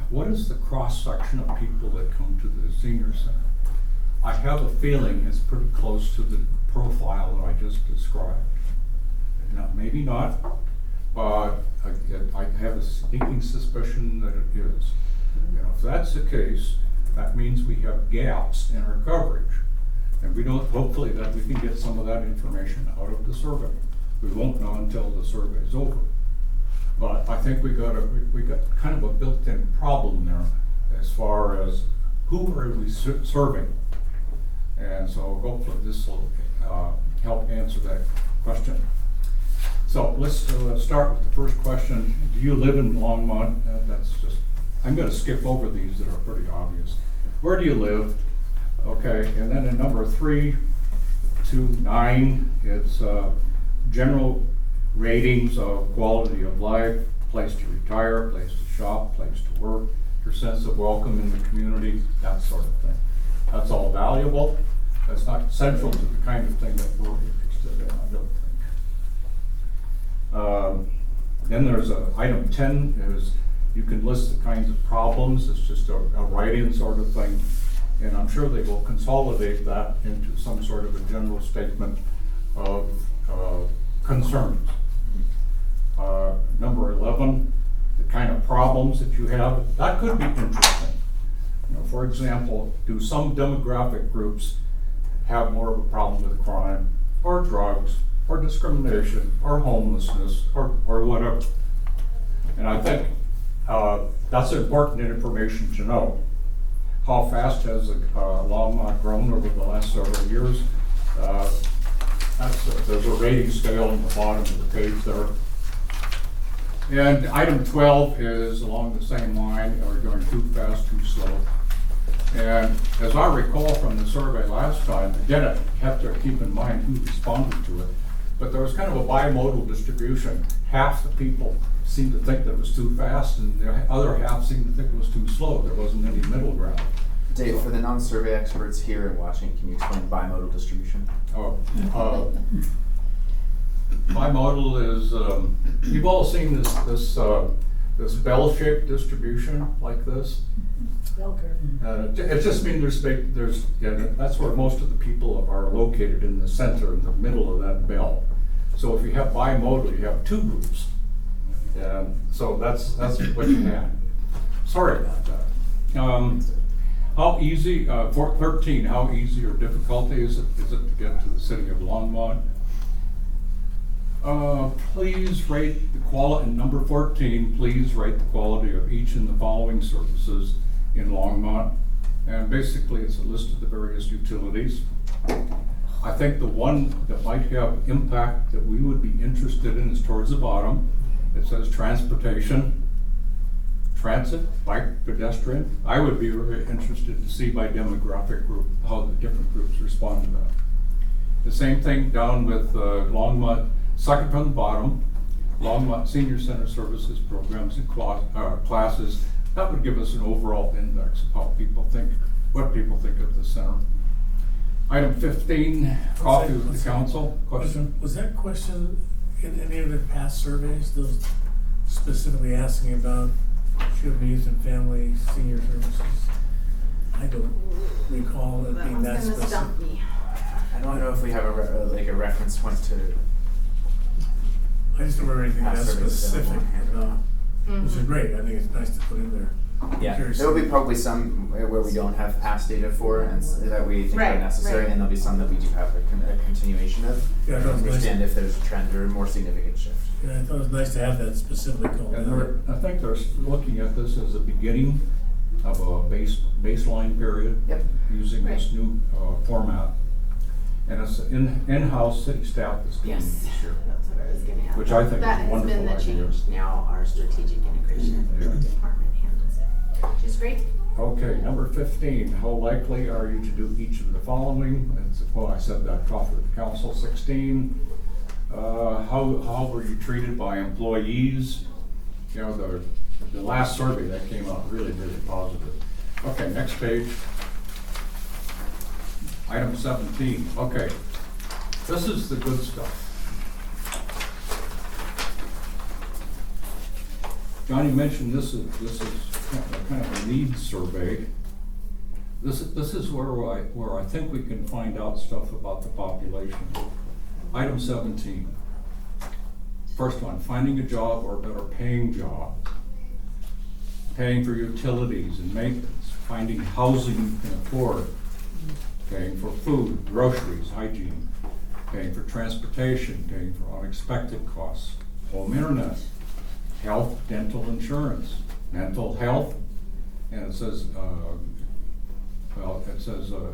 what is the cross-section of people that come to the senior center? I have a feeling it's pretty close to the profile that I just described. Now, maybe not, but I have a sneaking suspicion that it is. If that's the case, that means we have gaps in our coverage. And we don't, hopefully that we can get some of that information out of the survey. We won't know until the survey is over. But I think we got kind of a built-in problem there as far as who are we serving. And so hopefully this will help answer that question. So let's start with the first question. Do you live in Longmont? I'm going to skip over these that are pretty obvious. Where do you live? Okay, and then in number 3 to 9, it's general ratings of quality of life, place to retire, place to shop, place to work, your sense of welcome in the community, that sort of thing. That's all valuable. That's not central to the kind of thing that we're interested in, I don't think. Then there's item 10 is you can list the kinds of problems. It's just a write-in sort of thing. And I'm sure they will consolidate that into some sort of a general statement of concerns. Number 11, the kind of problems that you have, that could be interesting. You know, for example, do some demographic groups have more of a problem with crime, or drugs, or discrimination, or homelessness, or whatever? And I think that's important information to know. How fast has Longmont grown over the last several years? There's a rating scale on the bottom of the page there. And item 12 is along the same line, are we going too fast, too slow? And as I recall from the survey last time, again, you have to keep in mind who responded to it, but there was kind of a bimodal distribution. Half the people seemed to think that it was too fast, and the other half seemed to think it was too slow. There wasn't any middle ground.
Dave, for the non-survey experts here and watching, can you explain bimodal distribution?
Bimodal is, you've all seen this bell-shaped distribution like this.
Bell curve.
It just means that's where most of the people are located, in the center, in the middle of that bell. So if you have bimodal, you have two groups. So that's what you have. Sorry about that. How easy, for 13, how easy or difficult is it to get to the city of Longmont? Please rate the quality, number 14, please rate the quality of each in the following services in Longmont. And basically it's a list of the various utilities. I think the one that might have impact that we would be interested in is towards the bottom. It says transportation, transit, bike, pedestrian. I would be very interested to see by demographic group how the different groups respond to that. The same thing down with Longmont, second from the bottom, Longmont Senior Center Services, programs and classes. That would give us an overall index of how people think, what people think of the center. Item 15, coffee with the council. Question?
Was that question in any of the past surveys, those specifically asking about youth and family senior services? I don't recall it being that
That one's gonna stump
specific.
me.
I don't know if we have a reference point to.
I just don't remember anything that
Past surveys
specific
available.
about, which is great. I think it's nice to put in there.
Yeah,
Curious.
there will be probably some where we don't have past data for, and that we think
Right,
are necessary,
right.
and there'll be some that we do have a continuation of.
Yeah,
to
that was nice.
understand if there's a trend or a more significant shift.
Yeah, I thought it was nice to have that specifically called
And
out.
I think they're looking at this as a beginning of a baseline period.
Yep.
Using this new format. And it's in-house city staff that's doing it
Yes,
this year.
that's what I was gonna ask.
Which I think
That
is a
has
wonderful
been the
idea.
change. Now our strategic integration
Yeah.
department handles it, which is great.
Okay, number 15, how likely are you to do each of the following? Well, I said that, coffee with the council. 16, how were you treated by employees? You know, the last survey that came out really positive. Okay, next page. Item 17, okay. This is the good stuff. Johnny mentioned this is kind of a needs survey. This is where I think we can find out stuff about the population. Item 17. First one, finding a job or a better paying job. Paying for utilities and maintenance, finding housing you can afford, paying for food, groceries, hygiene, paying for transportation, paying for unexpected costs, home internet, health, dental insurance, mental health, and it says,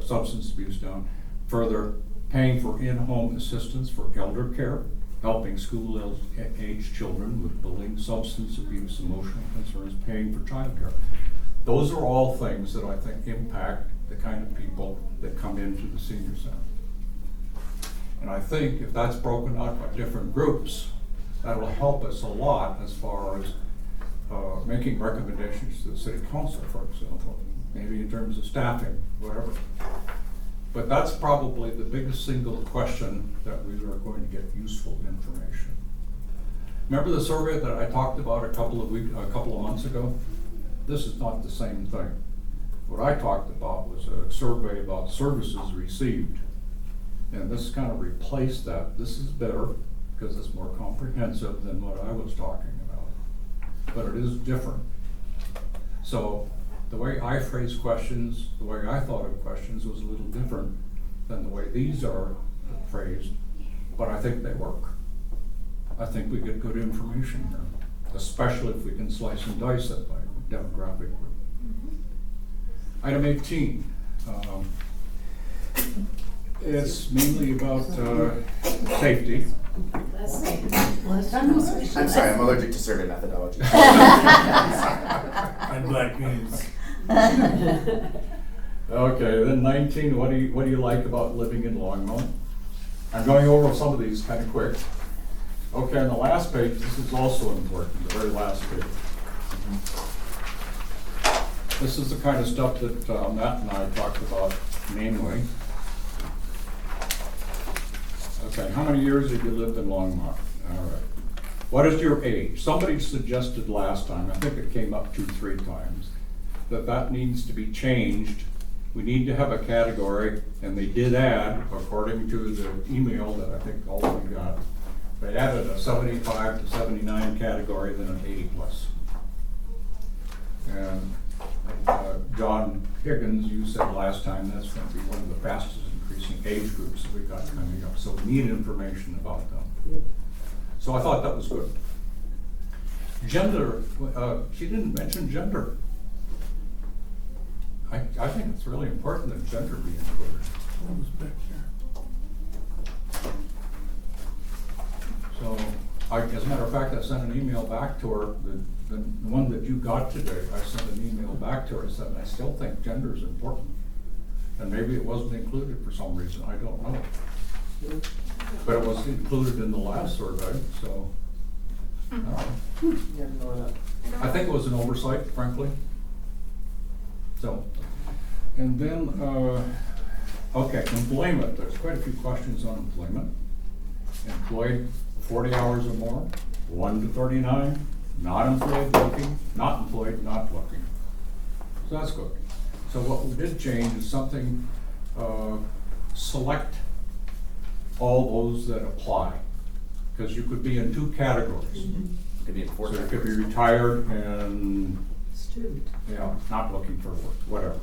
substance abuse down. Further, paying for in-home assistance for elder care, helping school-age children with bullying, substance abuse, emotional concerns, paying for childcare. Those are all things that I think impact the kind of people that come into the senior center. And I think if that's broken out by different groups, that'll help us a lot as far as making recommendations to the city council, for example, maybe in terms of staffing, whatever. But that's probably the biggest single question that we are going to get useful information. Remember the survey that I talked about a couple of months ago? This is not the same thing. What I talked about was a survey about services received. And this kind of replaced that. This is better because it's more comprehensive than what I was talking about. But it is different. So the way I phrase questions, the way I thought of questions was a little different than the way these are phrased, but I think they work. I think we get good information here, especially if we can slice and dice it by demographic group. Item 18. It's mainly about safety.
I'm sorry, I'm allergic to survey methodology.
And black beans.
Okay, then 19, what do you like about living in Longmont? I'm going over some of these kind of quick. Okay, on the last page, this is also important, the very last page. This is the kind of stuff that Matt and I talked about mainly. Okay, how many years have you lived in Longmont? All right. What is your age? Somebody suggested last time, I think it came up 2-3 times, that needs to be changed. We need to have a category, and they did add, according to the email that I think all of you got, they added a 75 to 79 category, then an 80 plus. And John Higgins, you said last time that's going to be one of the fastest increasing age groups that we've got coming up. So we need information about them. So I thought that was good. Gender, she didn't mention gender. I think it's really important that gender be included.
What was back there?
So, as a matter of fact, I sent an email back to her, the one that you got today, I sent an email back to her and said, I still think gender is important. And maybe it wasn't included for some reason, I don't know. But it was included in the last survey, so. I think it was an oversight, frankly. So, and then, okay, employment. There's quite a few questions on employment. Employed 40 hours or more, 1 to 39, not employed, looking, not employed, not looking. So that's good. So what we did change is something, select all those that apply. Because you could be in 2 categories.
Mm-hmm. Could be in 4
So you
categories.
could be retired and
Student.
not looking for work, whatever.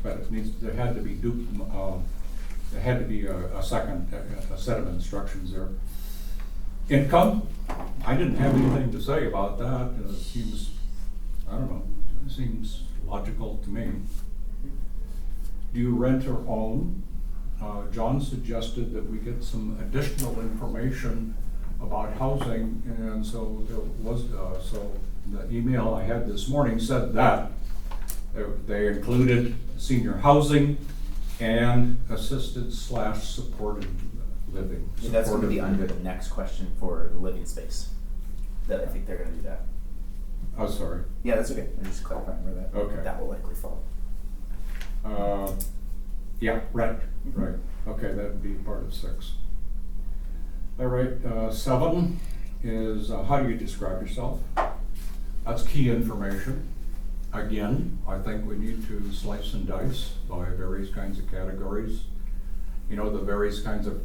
But it needs, there had to be there had to be a second a set of instructions there. Income, I didn't have anything to say about that. It seems, I don't know, it seems logical to me. Do you rent or own? John suggested that we get some additional information about housing, and so there was, so the email I had this morning said that they included senior housing and assisted/supported living.
Yeah, that's going to be under the next question for the living space. That I think they're going to do that.
Oh, sorry.
Yeah, that's okay. I'm just clarifying where that
Okay.
that will likely fall.
Yeah, rent, right. Okay, that would be part of 6. All right, 7 is how do you describe yourself? That's key information. Again, I think we need to slice and dice by various kinds of categories. You know, the various kinds of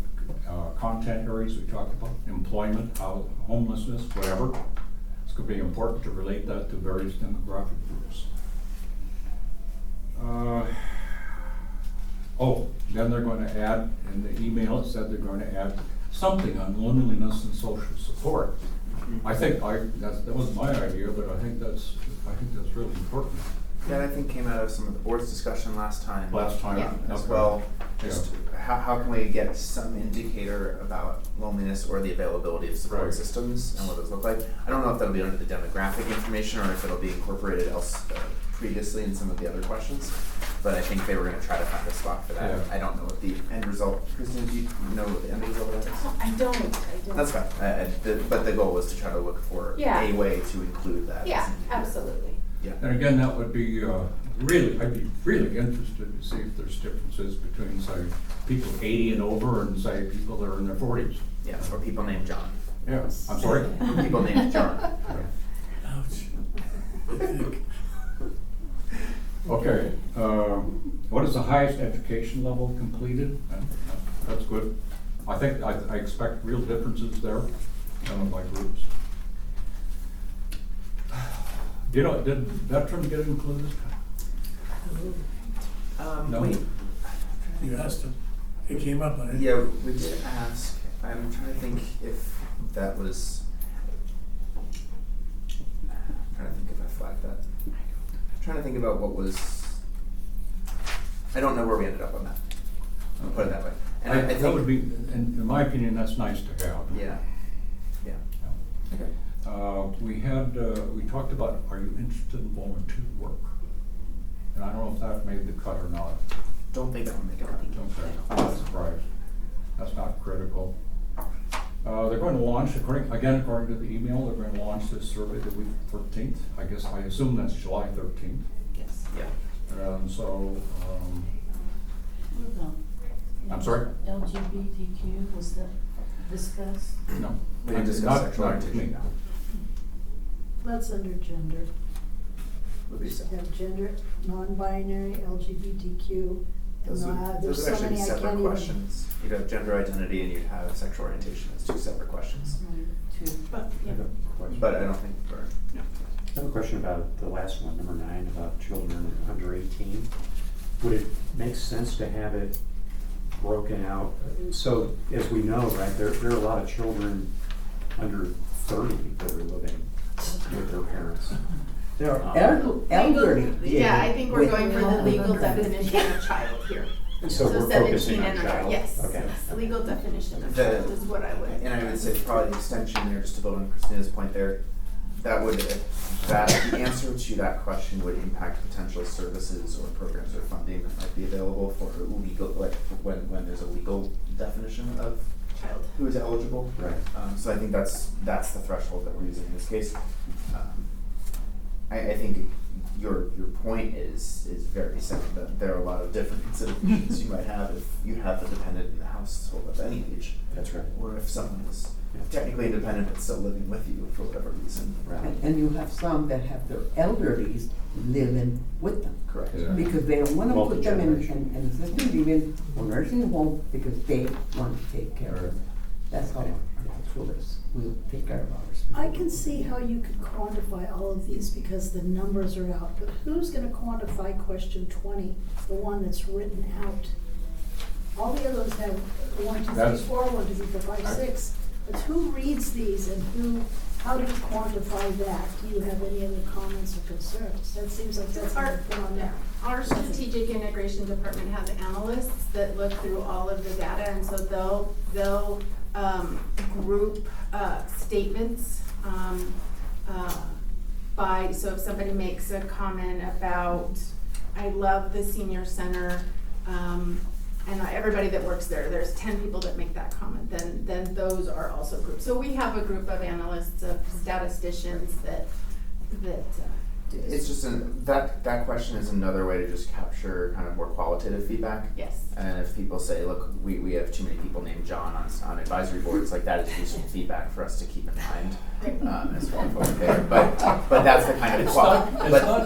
content areas we talked about, employment, homelessness, whatever. It's going to be important to relate that to various demographic groups. Then they're going to add, in the email it said they're going to add something on loneliness and social support. I think that wasn't my idea, but I think that's really important.
That I think came out of some of the board's discussion last time.
Yeah.
As
Okay.
well. Just how can we get some indicator about loneliness or the availability of support
Right.
systems and what those look like? I don't know if that'll be under the demographic information or if it'll be incorporated else previously in some of the other questions. but I think they were gonna try to find a spot for that.
Yeah.
I don't know what the end result, Kristen, do you know what the end result of that is?
I don't.
That's fine, but the goal was to try to look for
Yeah.
a way to include that.
Yeah, absolutely.
And again, that would be, really, I'd be really interested to see if there's differences between, say, people 80 and over and say people that are in their 40s.
Yeah, or people named John.
Yeah, I'm sorry?
People named John.
Ouch.
Okay, what is the highest education level completed? That's good. I think, I expect real differences there, by groups. Did veteran get included? No.
Wait,
You asked him. It came up on it.
yeah, we did ask, I'm trying to think if that was, I'm trying to think if I flagged that. I'm trying to think about what was, I don't know where we ended up on that. I'll put it that way. And I think
That would be, in my opinion, that's nice to have.
Yeah, yeah. Okay.
We talked about, are you interested in volunteer work? And I don't know if that made the cut or not.
Don't think that would make it right.
Okay, I'm not surprised. That's not critical. They're going to launch, according to the email, they're going to launch this survey the week 13th. I assume that's July 13th.
Yes. Yeah.
And so, I'm sorry?
LGBTQ, was that discussed?
No.
We didn't discuss
Not-
sexual
not
orientation,
me.
no.
That's under gender.
Would be so.
You have gender, non-binary, LGBTQ, and
Those
there's
are
so
actually
many I
separate
can't even.
questions. You'd have gender identity and you'd have sexual orientation as two separate questions.
But,
I have a question.
But I don't think we're,
I have a question about the last one, number 9, about children under 18. Would it make sense to have it broken out? So, as we know, right, there are a lot of children under 30 that are living with their parents.
There are elderly.
Yeah, I think we're
with-
going for the legal definition of child here.
So we're
17
focusing on
and under,
child?
yes.
Okay.
The legal definition of
The-
child is what I would.
and I would say probably the extension there, just to build on Christina's point there, the answer to that question would impact potential services or programs or funding that might be available for legal, like when there's a legal definition of
Child.
who is eligible.
Right.
So I think that's the threshold that we're using in this case. I think your point is very sound, that there are a lot of different considerations you might have if you have a dependent in the household of any age.
That's right.
Or if someone is technically independent but still living with you for whatever reason.
And you have some that have their elderlies living with them.
Correct.
Yeah.
Because they don't wanna put them in
Multi-generation.
assisted living or nursing home because they want to take care of them. That's how we'll take care of ours.
I can see how you could quantify all of these because the numbers are out, but who's gonna quantify question 20, the one that's written out? All the others have 1, 2, 3,
That's-
4, 1, 2, 3, 4, 5, 6, but who reads these and how do you quantify that? Do you have any other comments or concerns? That seems like that's what put on there.
Our strategic integration department has analysts that look through all of the data, and so they'll group statements by, so if somebody makes a comment about, I love the senior center, and everybody that works there, there's 10 people that make that comment, then those are also grouped. So we have a group of analysts, of statisticians that do this.
It's just that question is another way to just capture kind of more qualitative feedback.
Yes.
And if people say, look, we have too many people named John on advisory boards, like that is useful feedback for us to keep in mind as well forward there. But that's the kind of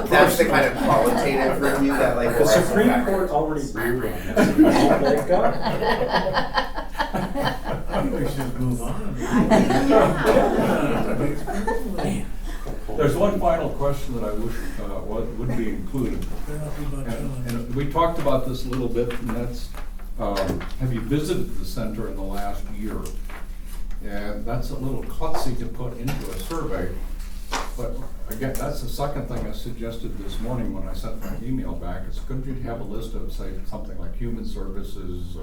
that's the kind of qualitative review that like
The
will also
Supreme
factor-
Court already ruled on this. Don't let go.
I think we should move on.
There's one final question that I wish would be included.
Better not be about John.
And we talked about this a little bit, and that's, have you visited the center in the last year? And that's a little klutzy to put into a survey, but again, that's the second thing I suggested this morning when I sent my email back. It's good to have a list of, say, something like human services,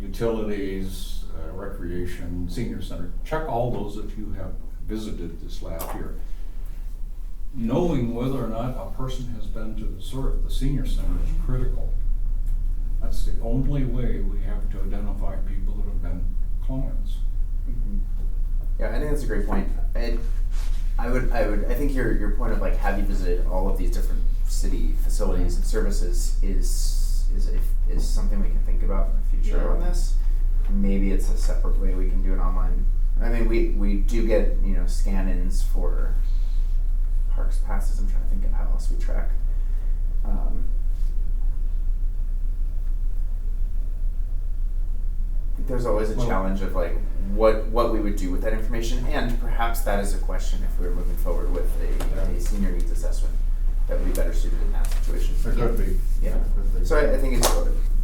utilities, recreation, senior center. Check all those that you have visited this last year. knowing whether or not a person has been to the senior center is critical. That's the only way we have to identify people that have been clients.
Mhm. Yeah, I think that's a great point. I think your point of like, have you visited all of these different city facilities and services is something we can think about in the future on this. Maybe it's a separate way we can do it online. I mean, we do get, scan-ins for parks passes. I'm trying to think of how else we track. There's always a challenge of like what we would do with that information, and perhaps that is a question if we were moving forward with a senior needs assessment that would be better suited in that situation.
There could be.
Yeah. So I think it's,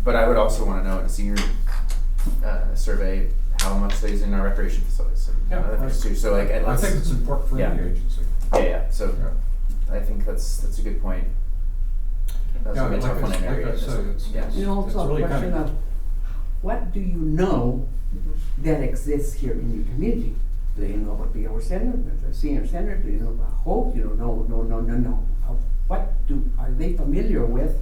but I would also want to know in a senior survey how much they use in our recreation facilities and other things too. So like,
I think it's important for any agency.
Yeah. So I think that's a good point. That's gonna be a tough one in area.
And also
really
a question of, what do you know that exists here in your community? Do you know about the Our Center, the Senior Center? Do you know about Hope? You don't know, no. What are they familiar with,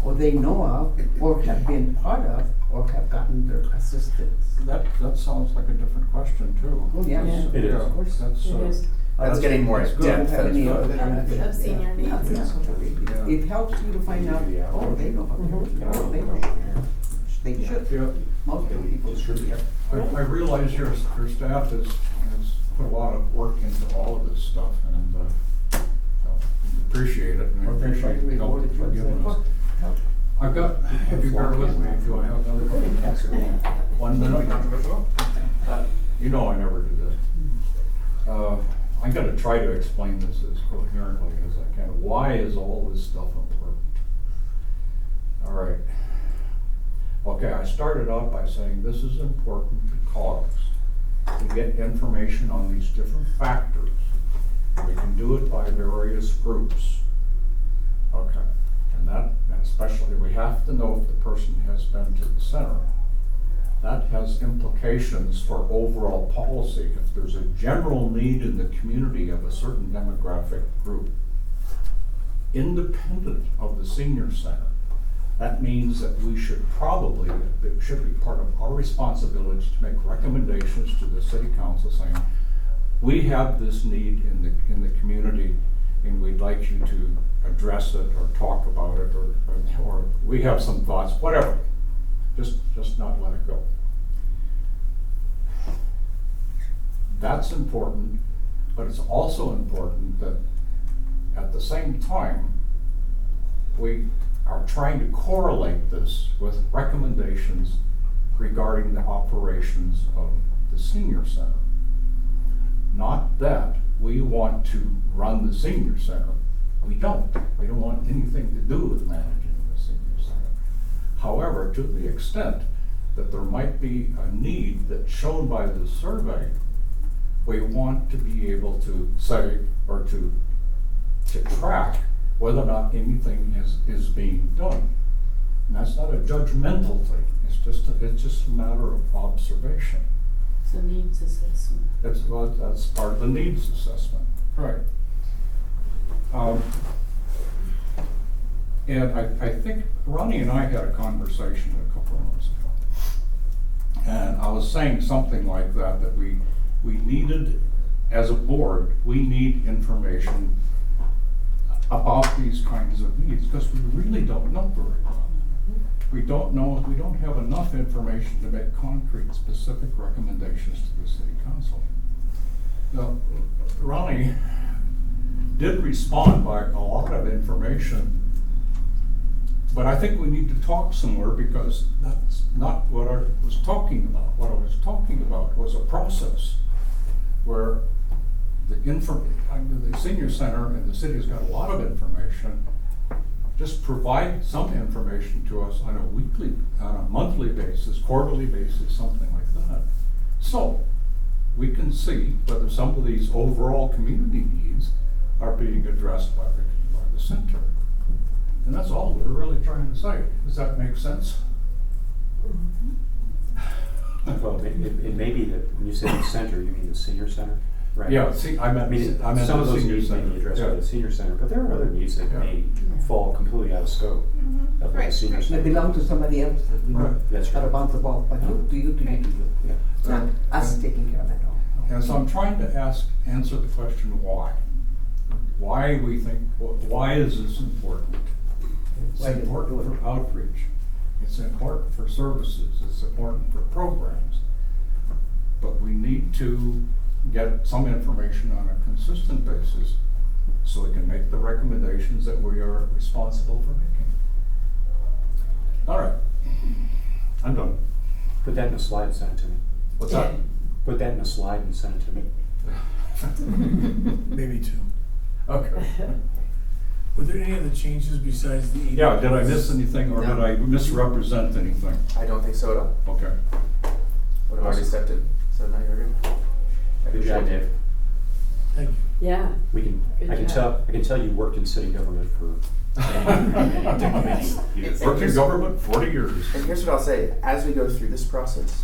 or they know of, or have been part of, or have gotten their assistance?
That sounds like a different question too.
Oh, yeah.
It is.
Of course,
that's getting more in depth.
Of senior needs.
It helps you to find out, oh, they know about they know. They should.
Yeah.
Most people should.
I realize your staff has put a lot of work into all of this stuff, and appreciate it, and I appreciate the help that you're giving us. I've got, if you bear with me, do I have another 1 minute? I never do that. I'm gonna try to explain this as coherently as I can. Why is all this stuff important? All right. Okay, I started off by saying this is important because we get information on these different factors. We can do it by various groups. Okay, and especially we have to know if the person has been to the center. That has implications for overall policy. If there's a general need in the community of a certain demographic group, independent of the senior center, that means that we should probably, it should be part of our responsibility to make recommendations to the city council saying, we have this need in the community and we'd like you to address it or talk about it or we have some thoughts, whatever. Just not let it go. That's important, but it's also important that at the same time, we are trying to correlate this with recommendations regarding the operations of the senior center. Not that we want to run the senior center. We don't want anything to do with managing the senior center. However, to the extent that there might be a need that's shown by the survey, we want to be able to say, or to track whether or not anything is being done. And that's not a judgmental thing, it's just a matter of observation.
It's a needs assessment.
That's part of the needs assessment, right. And I think Ronnie and I had a conversation a couple of months ago. And I was saying something like that we needed, as a board, we need information about these kinds of needs because we really don't know very well. We don't have enough information to make concrete, specific recommendations to the city council. Now, Ronnie did respond by a lot of information, but I think we need to talk somewhere because that's not what I was talking about. What I was talking about was a process where the senior center and the city has got a lot of information. Just provide some information to us on a monthly basis, quarterly basis, something like that. So we can see whether some of these overall community needs are being addressed by the center. And that's all we're really trying to say. Does that make sense?
Well, it may be that when you say the center, you mean the senior center? right?
Yeah, see, I
I
meant,
mean,
I meant
some of
the
those
senior
needs may
center.
be addressed by
Yeah.
the senior center, but there are other needs that
Yeah.
may fall completely out of scope of
Right,
the senior
right.
They
center.
belong to somebody else, you know,
Right.
That's
out
right.
of bounds the ball, but you, to you, to you, to you.
Yeah.
It's not us taking care of it all.
And so I'm trying to answer the question why. Why we think, why is this important? It's
Why do you
important
do it?
for outreach. It's important for services. It's important for programs. But we need to get some information on a consistent basis so we can make the recommendations that we are responsible for making. All right. I'm done.
Put that in a slide and send it to me.
What's that?
Put that in a slide and send it to me.
Maybe two.
Okay.
Were there any other changes besides the 80?
Yeah, did I miss anything or did I misrepresent anything?
I don't think so at all.
Okay.
Would have already stepped in, so now you're good. I
Good job,
appreciate it.
Dave.
Thank you.
Yeah,
We can,
Good
I can
job.
tell you worked in city government for many years.
Worked in government 40 years.
And here's what I'll say, as we go through this process,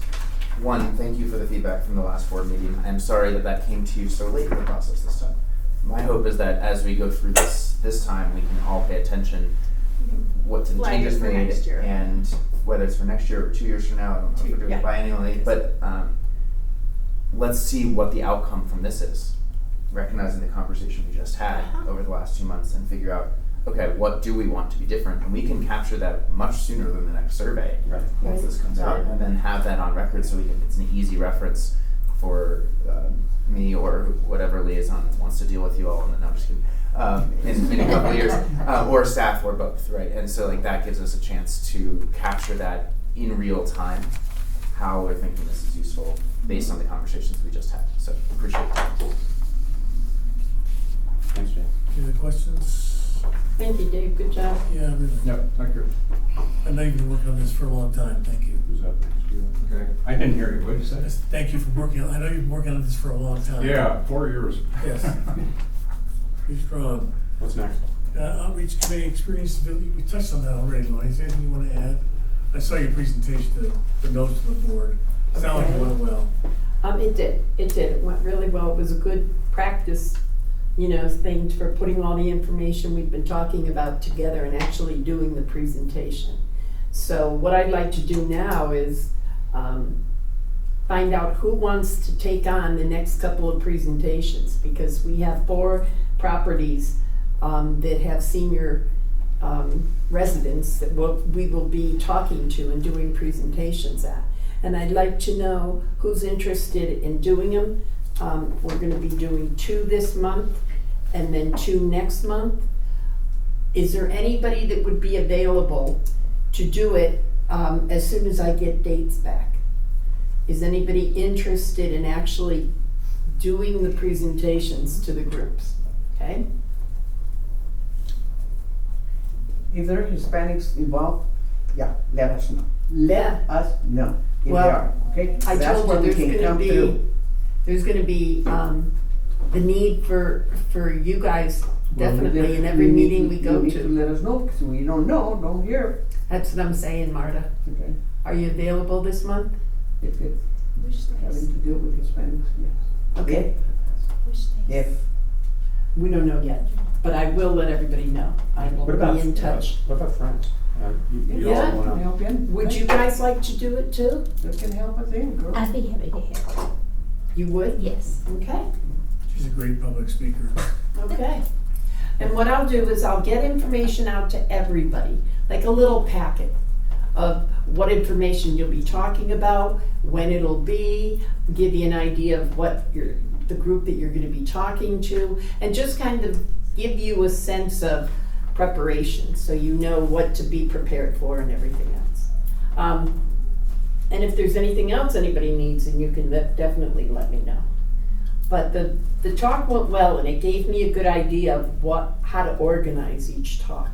one, thank you for the feedback from the last board meeting. I'm sorry that that came to you so late in the process this time. My hope is that as we go through this time, we can all pay attention what to the
Flag it
changes
for
made
next year.
and whether it's for next year or 2 years from now, I don't know if we're doing
Yeah.
it biannually, but let's see what the outcome from this is. Recognizing the conversation we just had over the last 2 months and figure out, okay, what do we want to be different? And we can capture that much sooner than the next survey.
Right.
Once this comes out, and then have that on record so it's an easy reference for me or whatever liaison wants to deal with you all. No, I'm just kidding. In a couple of years, or staff, or both, right? And so like that gives us a chance to capture that in real time, how we're thinking this is useful based on the conversations we just had. So appreciate it.
Thanks, Jay.
Any other questions?
thank you, Dave, good job.
Yeah, really.
Yeah, thank you.
I know you've been working on this for a long time. Thank you.
Who's up next? You?
Okay. I didn't hear you. What did you say?
Yes, thank you for working on, I know you've been working on this for a long time.
Yeah, 4 years.
Yes. Be strong.
What's next?
Outreach committee experience, we touched on that already, Lonnie. Is there anything you want to add? I saw your presentation, the notes to the board. Sounded like it went well.
It did, it went really well, it was a good practice, thing for putting all the information we've been talking about together and actually doing the presentation. So what I'd like to do now is, find out who wants to take on the next couple of presentations, because we have 4 properties, that have senior, residents that we will be talking to and doing presentations at. And I'd like to know who's interested in doing them. We're gonna be doing 2 this month and then 2 next month. Is there anybody that would be available to do it, as soon as I get dates back? Is anybody interested in actually doing the presentations to the groups? Okay?
If there are Hispanics involved, yeah, let us know. Let us know if
Well,
they are, okay?
I
That's
told
where
you
we can come through.
there's gonna be, the need for you guys
Well,
definitely in
you
every
need
meeting
to-
we go
You need to
to.
let us know, because we don't know, don't hear,
That's what I'm saying, Marta.
okay?
Are you available this month?
If it's
Which
having
days?
to do with Hispanics, yes.
Okay.
Which days?
If,
We don't know yet, but I will let everybody know. I will
What about
be in touch.
What about friends? You
Yeah.
all wanna?
help in.
Would you guys like to do it too?
That can help us in, girl.
I'd be happy to help.
You would?
Yes.
Okay.
She's a great public speaker.
Okay. And what I'll do is I'll get information out to everybody, like a little packet of what information you'll be talking about, when it'll be, give you an idea of what the group that you're gonna be talking to, and just kind of give you a sense of preparation, so you know what to be prepared for and everything else. And if there's anything else anybody needs, then you can definitely let me know. But the talk went well, and it gave me a good idea of how to organize each talk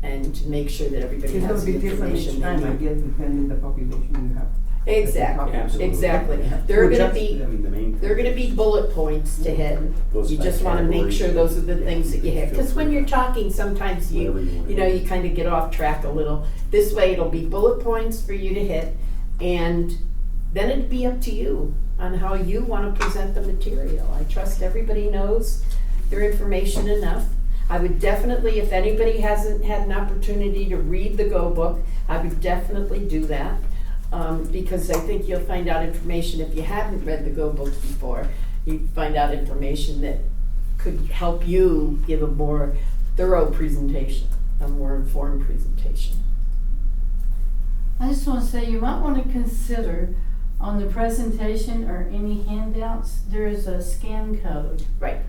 and to make sure that everybody
It's
has
gonna
the
be different each
information
time,
they
I
need.
guess, depending the population you have.
Exactly,
Absolutely.
exactly.
Yeah.
They're
Well,
gonna
just-
be,
I mean, the main
they're gonna be bullet points to hit.
Those
You
five
just wanna make
categories.
sure those are the
Yeah.
things that you hit. Cause when you're talking, sometimes
Whatever you wanna
you know,
do.
you kinda get off track a little. This way it'll be bullet points for you to hit, and then it'd be up to you on how you wanna present the material. I trust everybody knows their information enough. I would definitely, if anybody hasn't had an opportunity to read the Go Book, I would definitely do that. Because I think you'll find out information, if you haven't read the Go Book before, you'd find out information that could help you give a more thorough presentation, a more informed presentation.
I just wanna say, you might wanna consider on the presentation or any handouts, there is a scan code.
Right.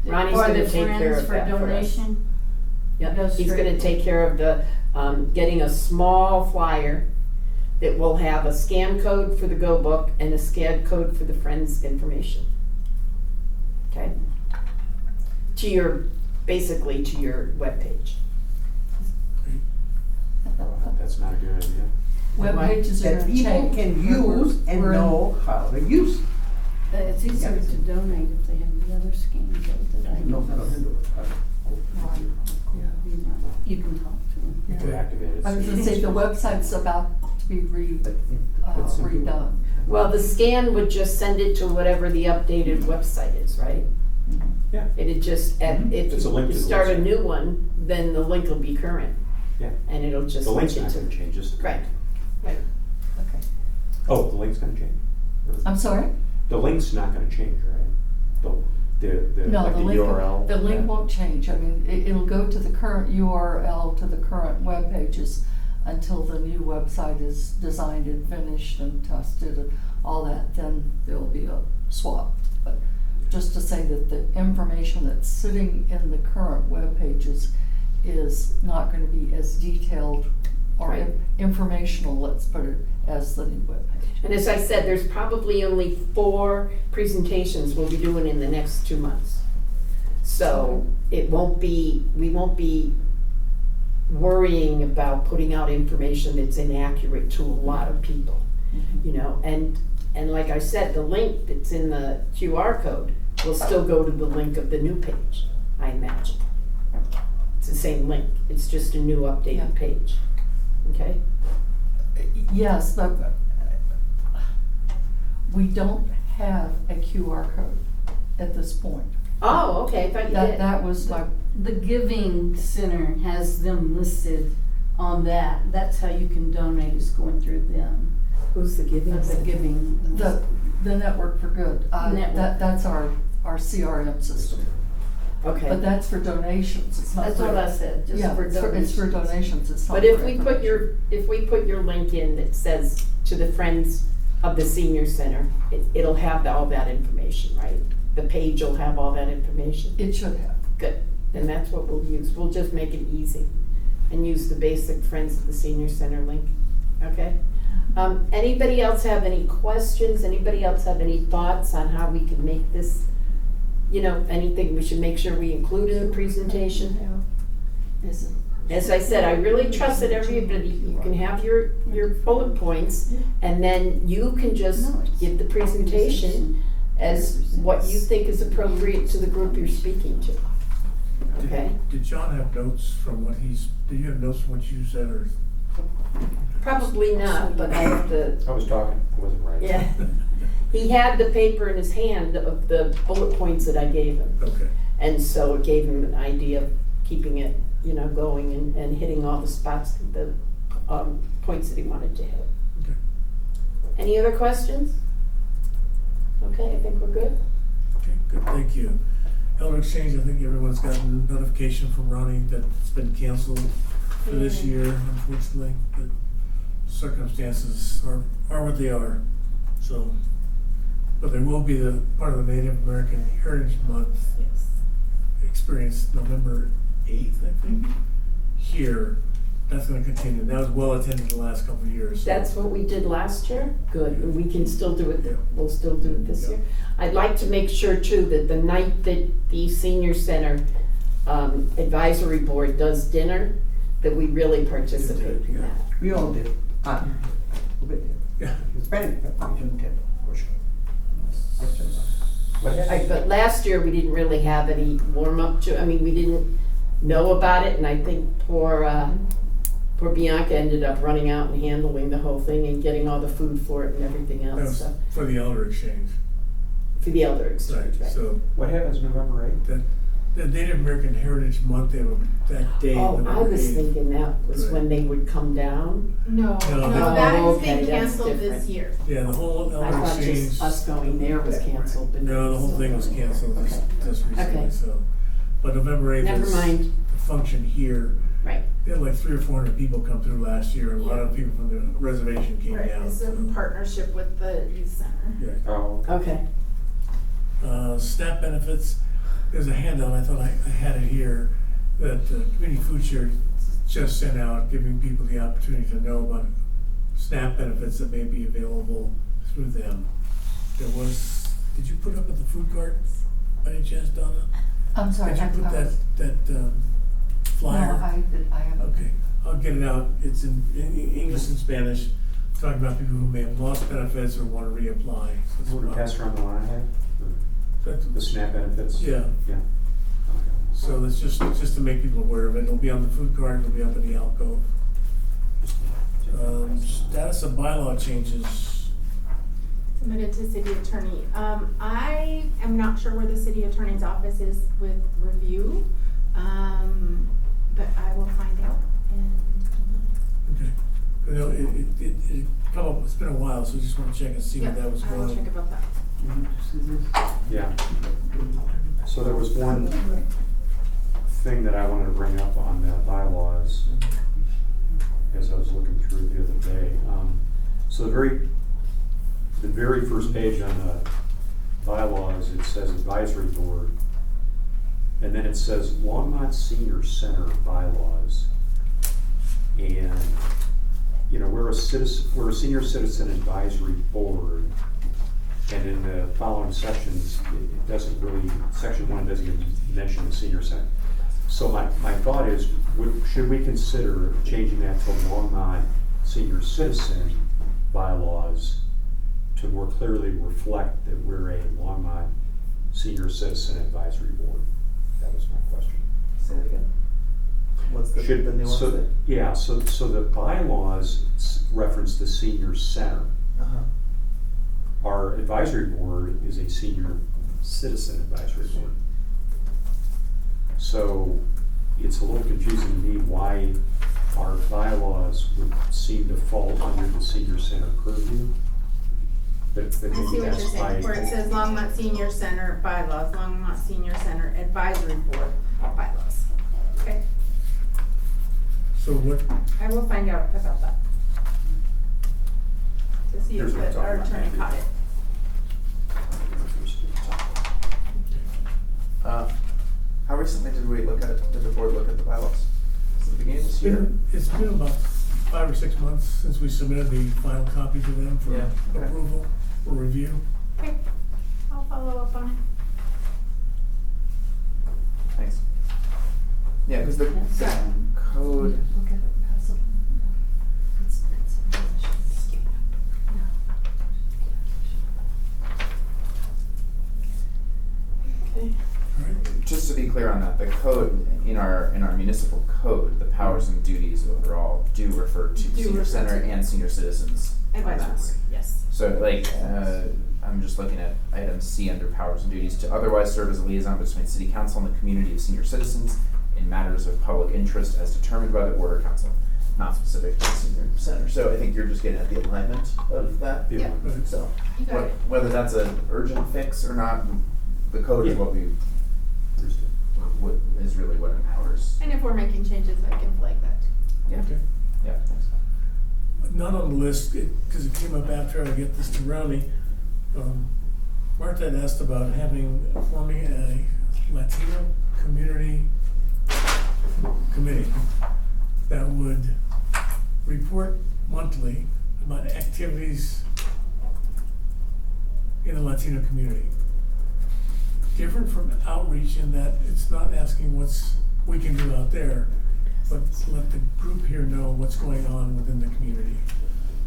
Ronnie's
For
gonna
the
take care
friends
of
for
that for us.
donation.
Yep,
Goes
he's
straight
gonna
to-
take care of the, getting a small flyer that will have a scan code for the Go Book and a scan code for the Friends information. Okay? To your, basically to your webpage.
That's not a good idea.
Web pages are
That
gonna
people
change.
can use and
We're in-
know how to use.
It's easier to donate if they have the other scan code that I
No,
use.
I don't handle it.
Right.
You can talk to them.
You could activate it.
I was gonna say, the website's about to be redone.
Well, the scan would just send it to whatever the updated website is, right?
Yeah.
It'd just, if
It's a link
you
to the
start a
website.
new one, then the link will be current.
Yeah.
And it'll just
The link's
link
not
it
gonna
to.
change, just.
Right, right.
Okay.
Oh, the link's gonna change?
I'm sorry?
The link's not gonna change, right? The
No,
like
the
the
link,
URL?
the link
Yeah.
won't change. I mean, it'll go to the current URL, to the current web pages until the new website is designed and finished and tested and all that, then there'll be a swap. But just to say that the information that's sitting in the current web pages is not gonna be as detailed or
Right.
informational, let's put it, as the new web page.
And as I said, there's probably only 4 presentations we'll be doing in the next 2 months. So we won't be worrying about putting out information that's inaccurate to a lot of people, you know, and like I said, the link that's in the QR code will still go to the link of the new page, I imagine. It's the same link, it's just a new
Yeah.
updated page, okay?
Yes, but we don't have a QR code at this point.
Oh, okay, I thought you
That,
did.
that was my,
The Giving Center has them listed on that. That's how you can donate, is going through them.
Who's the giving?
That's the Giving.
the Network for Good.
Network.
That's our CRM system.
Okay.
But that's for donations, it's not
That's
for.
what I said, just
Yeah,
for
it's for
donations.
donations, it's not
But
for
if we put
information.
your link in that says to the Friends of the Senior Center, it'll have all that information, right? The page will have all that information.
It should have.
Good, then that's what we'll use. We'll just make it easy and use the basic Friends of the Senior Center link, okay? Anybody else have any questions? Anybody else have any thoughts on how we can make this, you know, anything we should make sure we include in the presentation? As I said, I really trust that everybody, you can have your bullet points, and then you can just give the presentation as what you think is appropriate to the group you're speaking to. Okay.
Did John have notes from what did you have notes from what you said, or?
Probably not, but I have to,
I was talking, I wasn't writing.
yeah. He had the paper in his hand of the bullet points that I gave him.
Okay.
And so it gave him an idea of keeping it, you know, going and hitting all the spots, the points that he wanted to hit.
Okay.
Any other questions? Okay, I think we're good.
Okay, good, thank you. Elder Exchange, I think everyone's gotten notification from Ronnie that it's been canceled for this year, unfortunately, but circumstances are what they are, so. But there will be the part of the Native American Heritage Month experience November 8th, I think, here. That's gonna continue. That was well attended the last couple of years. so-
That's what we did last year? Good, and we can still do it, we'll still do it this year. I'd like to make sure too that the night that the Senior Center Advisory Board does dinner, that we really participate in that.
We all did.
Yeah.
Hispanic population did, for sure.
But last year, we didn't really have any warm-up to, I mean, we didn't know about it, and I think poor Poor Bianca ended up running out and handling the whole thing and getting all the food for it and everything
That
else,
was
so,
for the elder exchange.
for the elder exchange, right?
So
What happens November 8th?
the Native American Heritage Month, they have that day.
Oh, I
November
was
8th.
thinking that was
Right.
when they would come down.
No,
No,
no,
they-
that has
Oh, okay,
been
that's
canceled this
different.
year.
Yeah, the whole
I
elder
thought
exchange.
just us going there was canceled. but-
No, the whole thing was canceled just recently,
Okay.
so. But November 8th
Never
is
mind.
the function here.
Right.
They had like 300 or 400 people come through last year, and a lot of people from the reservation came
Right,
down.
it's in partnership with the youth center.
Yeah.
Oh,
Okay.
SNAP benefits, there's a handout, I thought I had it here, that Community Food Share just sent out, giving people the opportunity to know about SNAP benefits that may be available through them. There was, did you put up at the food cart by any chance, Donna?
I'm sorry,
Did you put that flyer?
No, I haven't.
Okay, I'll get it out. It's in English and Spanish, talking about people who may have lost benefits or want to reapply. So it's
would
about-
pass around the one I have?
That-
The SNAP benefits?
Yeah,
Yeah. Okay.
so it's just to make people aware of it. It'll be on the food cart, it'll be up in the alcove. Status of bylaw changes.
Submitted to city attorney. I am not sure where the city attorney's office is with review, but I will find out and.
Okay. You know, it come up, it's been a while, so just want to check and see what that was
I will
going.
check about that.
Yeah. So there was one thing that I wanted to bring up on the bylaws as I was looking through the other day. So the very first page on the bylaws, it says advisory board. And then it says Longmont Senior Center bylaws. And, you know, we're a senior citizen advisory board. And in the following sections, it doesn't really, section 1 doesn't even mention the senior center. So my thought is, should we consider changing that to Longmont Senior Citizen bylaws to more clearly reflect that we're a Longmont Senior Citizen Advisory Board? That was my question.
Say it again. What's the nuance
So,
there?
yeah, so the bylaws reference the senior center.
Uh-huh.
Our advisory board is a senior citizen advisory board. So it's a little confusing to me why our bylaws would seem to fall under the senior center purview. But
I see
maybe
what you're
that's
saying, where it says Longmont Senior Center bylaws, Longmont Senior Center Advisory Board bylaws. Okay,
So what,
I will find out about that. To see
Here's
if
what I'm
our
talking
attorney
about.
caught it.
How recently did the board look at the bylaws? Was it the beginning of this year?
it's been about 5 or 6 months since we submitted the final copy to them for
Yeah, okay.
approval or review.
Okay, I'll follow up on it.
Thanks. Yeah, because the code,
Look at it, pass it. It's-
Okay.
All right.
just to be clear on that, the code, in our municipal code, the powers and duties overall do refer to
Do
senior
refer
center
to
and senior citizens. en
Advisory
masse.
Board, yes.
So like, I'm just looking at item C under powers and duties, to otherwise serve as a liaison between city council and the community of senior citizens in matters of public interest as determined by the order council, not specific to the senior center. So I think you're just getting at the alignment of that.
Yeah.
So,
You got it.
whether that's an urgent fix or not, the code is
Yeah.
what is really what empowers.
And if we're making changes, I can flag that.
Yeah,
Okay.
yeah, thanks.
Not on the list, because it came up after I get this to Ronnie. Martha had asked about forming a Latino community committee that would report monthly about activities in the Latino community. Different from outreach in that it's not asking we can do out there, but let the group here know what's going on within the community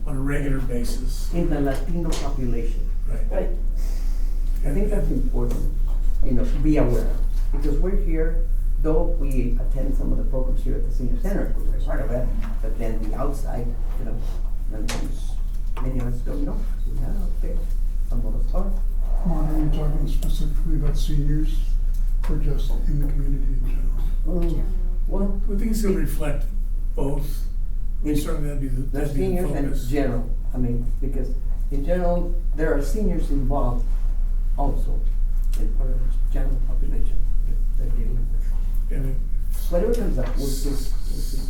on a regular basis.
In the Latino population.
Right.
I think that's important, to be aware, because we're here though we attend some of the programs here at the senior center, we're part of it, but then the outside, you know, sometimes many of us don't know. Yeah, okay, some of us are.
Mark, are you talking specifically about seniors or just in the community in general?
Well,
I think it's gonna reflect both. Certainly that'd be the,
the
that'd be the
seniors and
focus.
general, I mean, because in general, there are seniors involved also in part of the general population that deal with this.
And
Whatever comes up, we'll see, we'll see.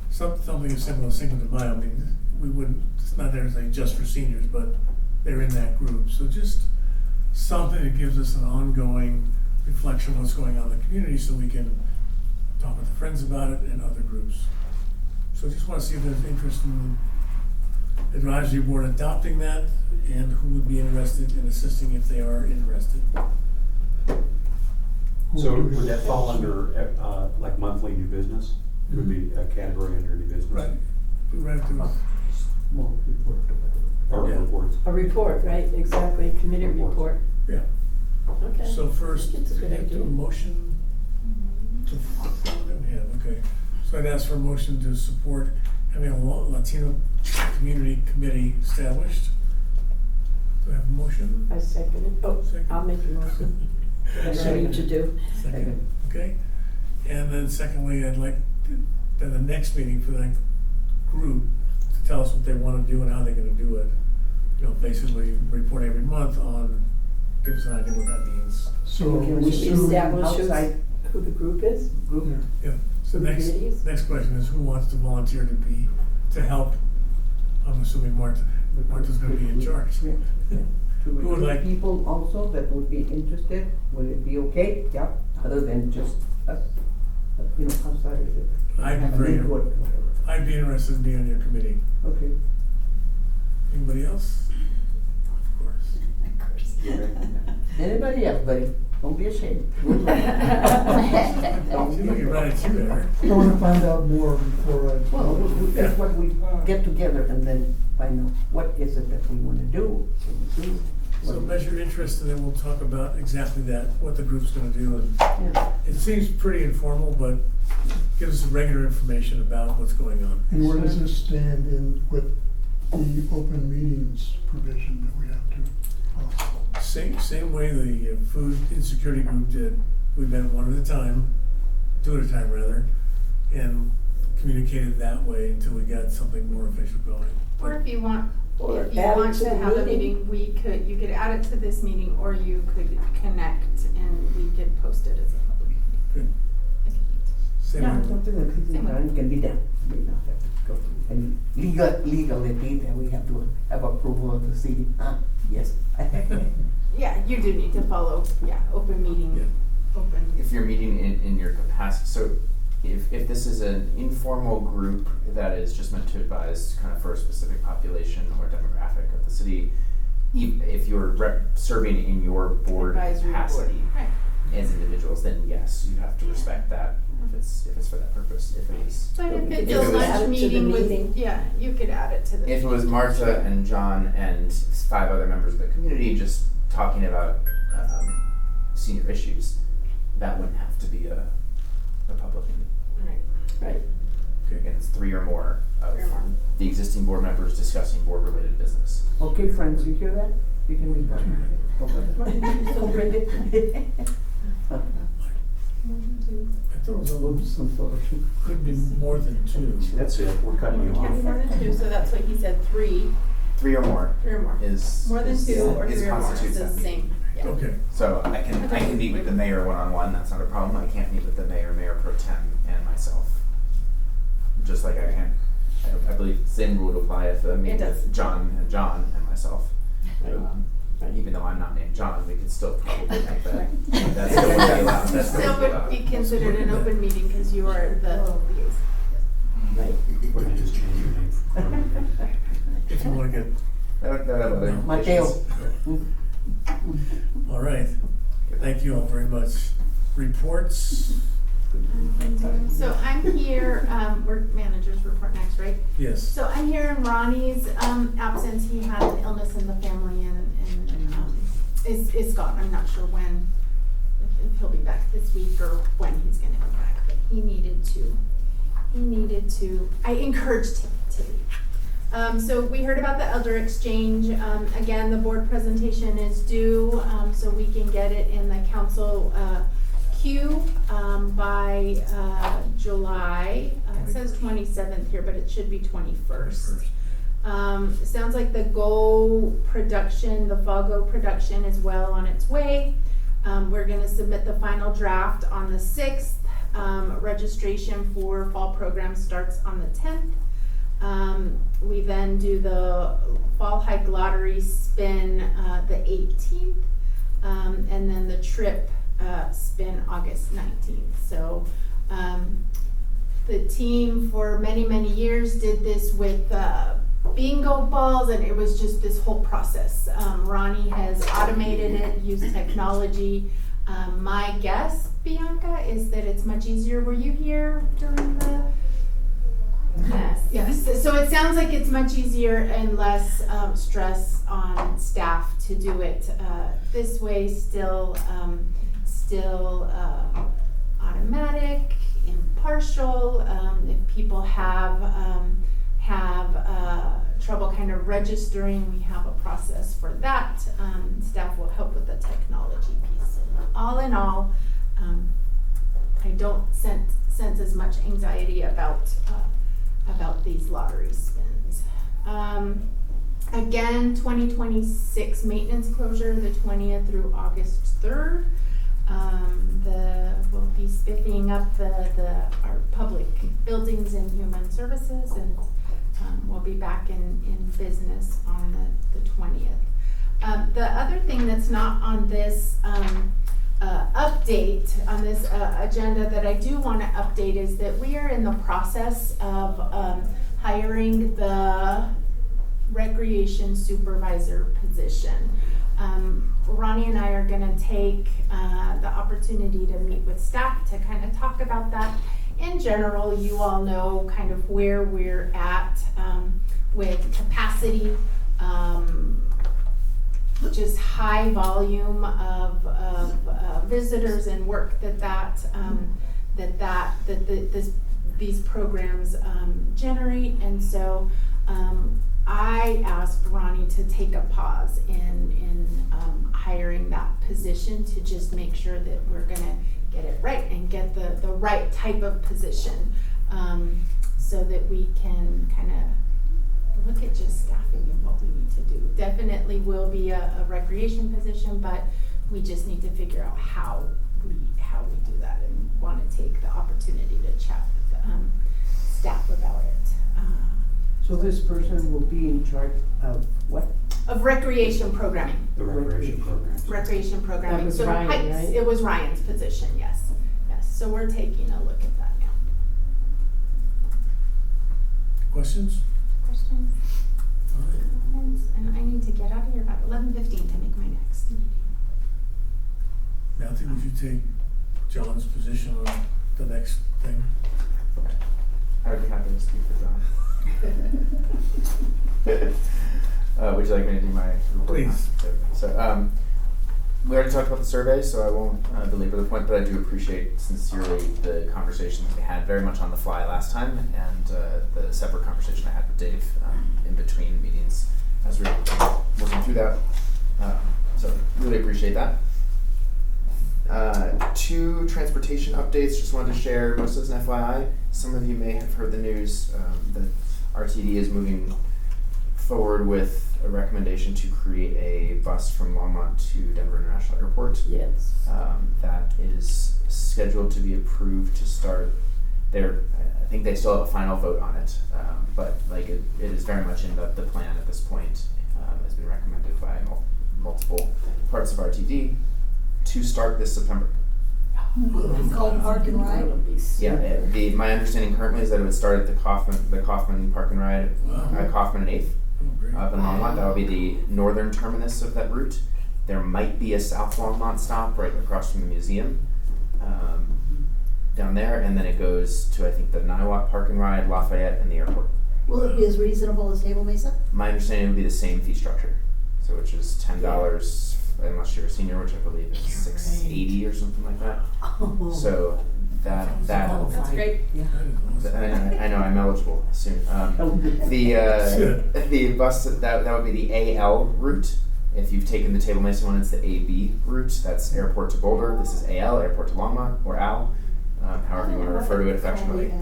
something as simple as Cinco de Mayo, I mean, we wouldn't, it's not there to say just for seniors, but they're in that group. So just something that gives us an ongoing reflection of what's going on in the community so we can talk with the friends about it and other groups. So just want to see if there's interest in the advisory board adopting that and who would be interested in assisting if they are interested.
So would that fall under, like monthly new business? It would be a category under new business?
Right. Right up to,
Small report.
Or
Yeah.
reports?
A report, right, exactly, committee report.
yeah.
Okay.
So first,
It's a good
we have to
idea.
a motion to, we have, okay. So I'd ask for a motion to support having a Latino community committee established. Do I have a motion?
I second it. Oh,
Second.
I'll make a motion. That's what I need to do.
Second, okay. And then secondly, I'd like then the next meeting for that group to tell us what they want to do and how they're gonna do it. You know, basically report every month on, give us an idea what that means.
So
Can
we
we
assume,
establish
outside
who the group is?
group?
yeah.
Yeah, so
The committees?
next question is who wants to volunteer to help? I'm assuming Martha's gonna be in charge.
Yeah, yeah. To
Who would
recruit
like-
people also that would be interested, would it be okay? Yeah, other than just us, you know, outside of it.
I'd be
Have an
very-
input, whatever.
I'd be interested in being on your committee.
Okay.
Anybody else? Of course.
Of course.
Anybody else, buddy? Don't be ashamed.
Seems like you're right at you there.
I want to find out more before I.
Well, that's what we get together and then find out what is it that we wanna do, so we do.
So measure interest and then we'll talk about exactly that, what the group's gonna do. And
Yeah.
it seems pretty informal, but gives us regular information about what's going on.
And where does this stand in with the open meetings provision that we have to follow?
Same way the food insecurity group did. We met one at a time, two at a time rather, and communicated that way until we got something more official going.
Or if you want,
Or
if you
add it
want
to
to
the
have a
meeting.
meeting, you could add it to this meeting, or you could connect and we could post it as a public meeting.
Good. Same
Yeah,
way.
something that is
Same way.
done can be done. We don't have to go through any legality that we have to have approval of the city. Yes.
Yeah, you do need to follow, open meeting,
Yeah.
open.
If you're meeting in your capacity, so if this is an informal group that is just meant to advise kind of for a specific population or demographic of the city, if you're serving in your board
Advisory board.
capacity
Right.
as individuals, then yes, you have to respect that if it's for that purpose. If it is,
But if
If
it's
it
a
was-
lunch
Add it to the
meeting with,
meeting.
yeah, you could add it to the.
if it was Martha and John and 5 other members of the community just talking about senior issues, that wouldn't have to be a public meeting.
Right.
Again, it's 3 or more of
3 or more.
the existing board members discussing board-related businance.
Okay, friends, you hear that? You can read that. Okay. Comprende?
I thought it was a little,
Some sort of.
could be more than 2.
That's it, we're cutting you
Can't be
off.
more than 2, so that's what he said, 3
3 or more
or more.
is
More than 2 or
is
3 or more,
constitutes
it's the
that meeting.
same, yeah.
Okay,
So I can meet with the mayor one-on-one, that's not a problem. I can't meet with the mayor, mayor pro tem, and myself. Just like I can, I believe same rule would apply if I meet
It does.
with John and myself.
Right.
Even though I'm not named John, we could still probably make that, that still would be allowed, that still
Still
would be
would
allowed.
be considered an open meeting because you are the liaison.
Right.
What did you just change your name?
if you wanna get,
That would have other
Mateo.
implications.
all right. Thank you all very much. Reports?
So I'm here, we're managers report next, right?
Yes.
So I'm here in Ronnie's absence. He had an illness in the family and is gone. I'm not sure when, if if he'll be back this week or when he's gonna be back, but he needed to, I encouraged him to leave. So we heard about the elder exchange. Again, the board presentation is due, so we can get it in the council, queue, by, July. It says 27th here, but it should be 21st. It sounds like the Go production, the Fall Go production is well on its way. We're gonna submit the final draft on the 6th. Registration for fall program starts on the 10th. We then do the Fall Hike Lottery spin, the 18th. And then the trip, spin August 19th. So, the team for many, many years did this with, bingo balls, and it was just this whole process. Ronnie has automated it, used technology. My guess, Bianca, is that it's much easier. Were you here during the? Yes. So it sounds like it's much easier and less stress on staff to do it this way. Still automatic, impartial. If people have trouble kind of registering, we have a process for that. Staff will help with the technology piece. All in all, I don't sense as much anxiety about these lottery spins. Again, 2026 maintenance closure, the 20th through August 3rd. We'll be spiffing up our public buildings and human services, and we'll be back in business on the 20th. The other thing that's not on this update, on this agenda that I do want to update, is that we are in the process of hiring the recreation supervisor position. Ronnie and I are going to take the opportunity to meet with staff to kind of talk about that. In general, you all know kind of where we're at with capacity, just high volume of visitors and work these programs generate. And so I asked Ronnie to take a pause in hiring that position to just make sure that we're gonna get it right and get the right type of position, so that we can kind of look at just staffing and what we need to do. Definitely will be a recreation position, but we just need to figure out how we do that, and want to take the opportunity to chat with staff about it.
So this person will be in charge of what?
Of recreation programming.
The recreation programs.
Recreation programming.
That was
So
Ryan,
Pikes,
right?
It was Ryan's position, yes. Yes, so we're taking a look at that now.
Questions?
Questions?
All right.
Comments? And I need to get out of here about 11:15 to make my next meeting.
Matthew, would you take John's position on the next thing?
I would be happy to speak for John. Would you like me to do my report?
Please.
So, we already talked about the survey, so I won't belabor the point, but I do appreciate sincerely the conversation that we had very much on the fly last time, and the separate conversation I had with Dave in between meetings as we were working through that. So really appreciate that. 2 transportation updates, just wanted to share, most as an FYI. Some of you may have heard the news that RTD is moving forward with a recommendation to create a bus from Longmont to Denver International Airport.
Yes.
That is scheduled to be approved to start there. I think they still have a final vote on it, but like it is very much in the plan at this point. Has been recommended by multiple parts of RTD to start this September.
It's called Park and Ride.
Yeah, my understanding currently is that it would start at the Kaufman Park and Ride,
Wow.
Kaufman and 8th.
Oh, great.
Up in Longmont. That will be the northern terminus of that route. There might be a South Longmont stop right across from the museum down there, and then it goes to, I think, the Niwot Park and Ride, Lafayette, and the airport.
Will it be as reasonable as Naval Mesa?
My understanding would be the same fee structure. So which is $10 unless you're a senior, which I believe is $6.80 or something like that.
Oh.
So that
That's great.
Yeah.
I know I'm eligible soon. The bus that would be the AL route. If you've taken the Table Mason one, it's the AB route. That's airport to Boulder. This is AL, airport to Longmont, or AL, however you want to refer to it affectionately.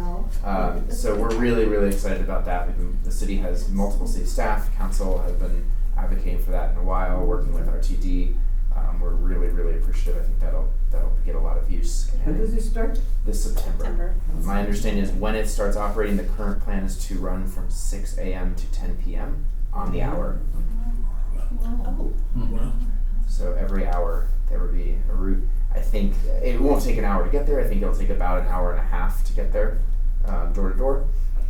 So we're really, really excited about that. The city has multiple city staff, council have been advocating for that in a while, working with RTD. We're really, really appreciative. I think that'll get a lot of use.
When does it start?
This September.
September.
My understanding is when it starts operating, the current plan is to run from 6 a.m. to 10 p.m. on the hour.
Oh.
Wow.
So every hour there would be a route. I think it won't take an hour to get there. I think it'll take about an hour and a half to get there, door to door,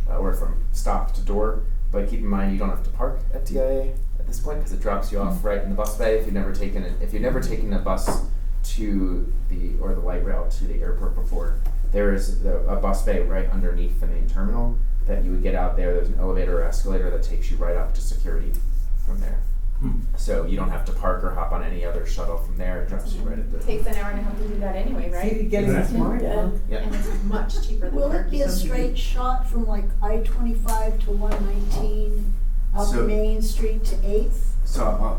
or from stop to door. But keep in mind, you don't have to park at DIA at this point because it drops you off right in the bus bay. If you've never taken a bus to the light rail to the airport before, there is a bus bay right underneath the main terminal that you would get out there. There's an elevator or escalator that takes you right up to security from there. So you don't have to park or hop on any other shuttle from there. It drops you right at the.
It takes an hour and a half to do that anyway, right?
See, getting
Exactly.
smart, huh?
Yeah.
And it's much cheaper than
Will it be a
parking.
straight shot from like I-25 to 119 out
So-
Main Street to 8th?
So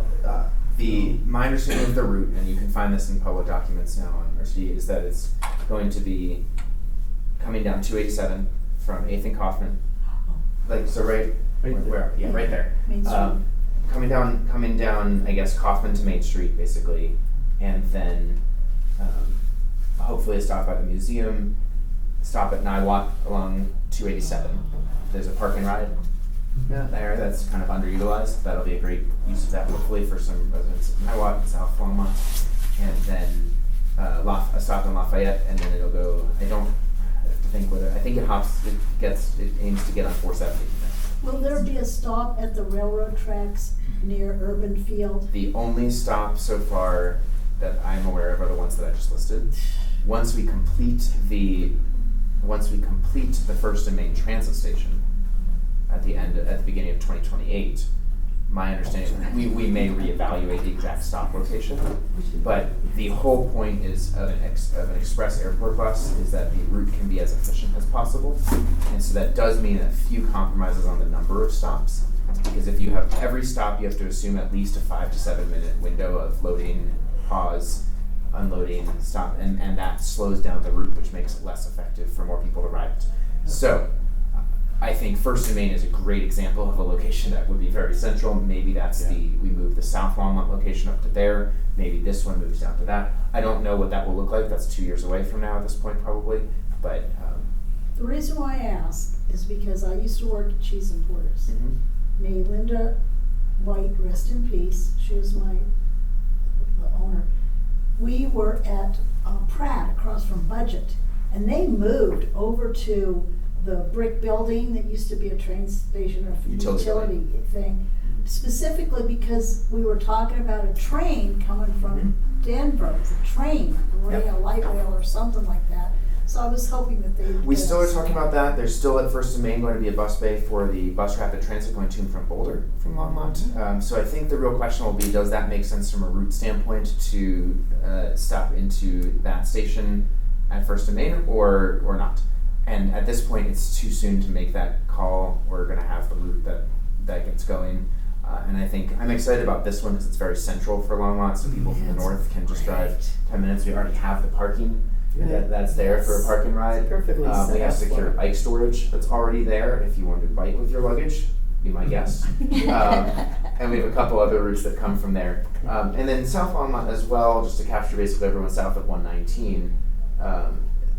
my understanding of the route, and you can find this in public documents now on RCD, is that it's going to be coming down 287 from 8th and Kaufman, like so right where yeah, right there.
Main Street.
Coming down, I guess Kaufman to Main Street basically, and then hopefully a stop by the museum, stop at Niwot along 287. There's a park and ride there that's kind of underutilized. That'll be a great use of that hopefully for some residents of Niwot and South Longmont, and then a stop in Lafayette, and then it'll go. I have to think whether I think it aims to get on 470.
Will there be a stop at the railroad tracks near Urban Field?
The only stop so far that I'm aware of are the ones that I just listed. Once we complete the First and Main transit station at the beginning of 2028, my understanding we may reevaluate the exact stop location. But the whole point is of an express airport bus is that the route can be as efficient as possible, and so that does mean a few compromises on the number of stops. Because if you have every stop, you have to assume at least a 5 to 7 minute window of loading, pause, unloading, stop, and that slows down the route, which makes it less effective for more people to ride it. So I think First and Main is a great example of a location that would be very central. Maybe that's we move the South Longmont location up to there. Maybe this one moves down to that. I don't know what that will look like. That's 2 years away from now at this point probably, but.
The reason why I ask is because I used to work at Cheese and Porters. May Linda White rest in peace. She was the owner. We were at Pratt across from Budget, and they moved over to the brick building that used to be a train station or utility thing, specifically because we were talking about a train coming from Denver, the train, a light rail or something like that. So I was hoping that they.
We still are talking about that. There's still at First and Main going to be a bus bay for the bus rapid transit going to and from Boulder from Longmont. So I think the real question will be, does that make sense from a route standpoint to stop into that station at First and Main or not? And at this point, it's too soon to make that call. We're going to have the route that gets going. And I think I'm excited about this one because it's very central for Longmont, so people from the north can just drive 10 minutes. We already have the parking that's there for a park and ride.
Perfectly
We have
set up
secure
for it.
bike storage that's already there. If you wanted to bike with your luggage, be my guest. And we have a couple other routes that come from there. And then South Longmont as well, just to capture basically everyone south of 119.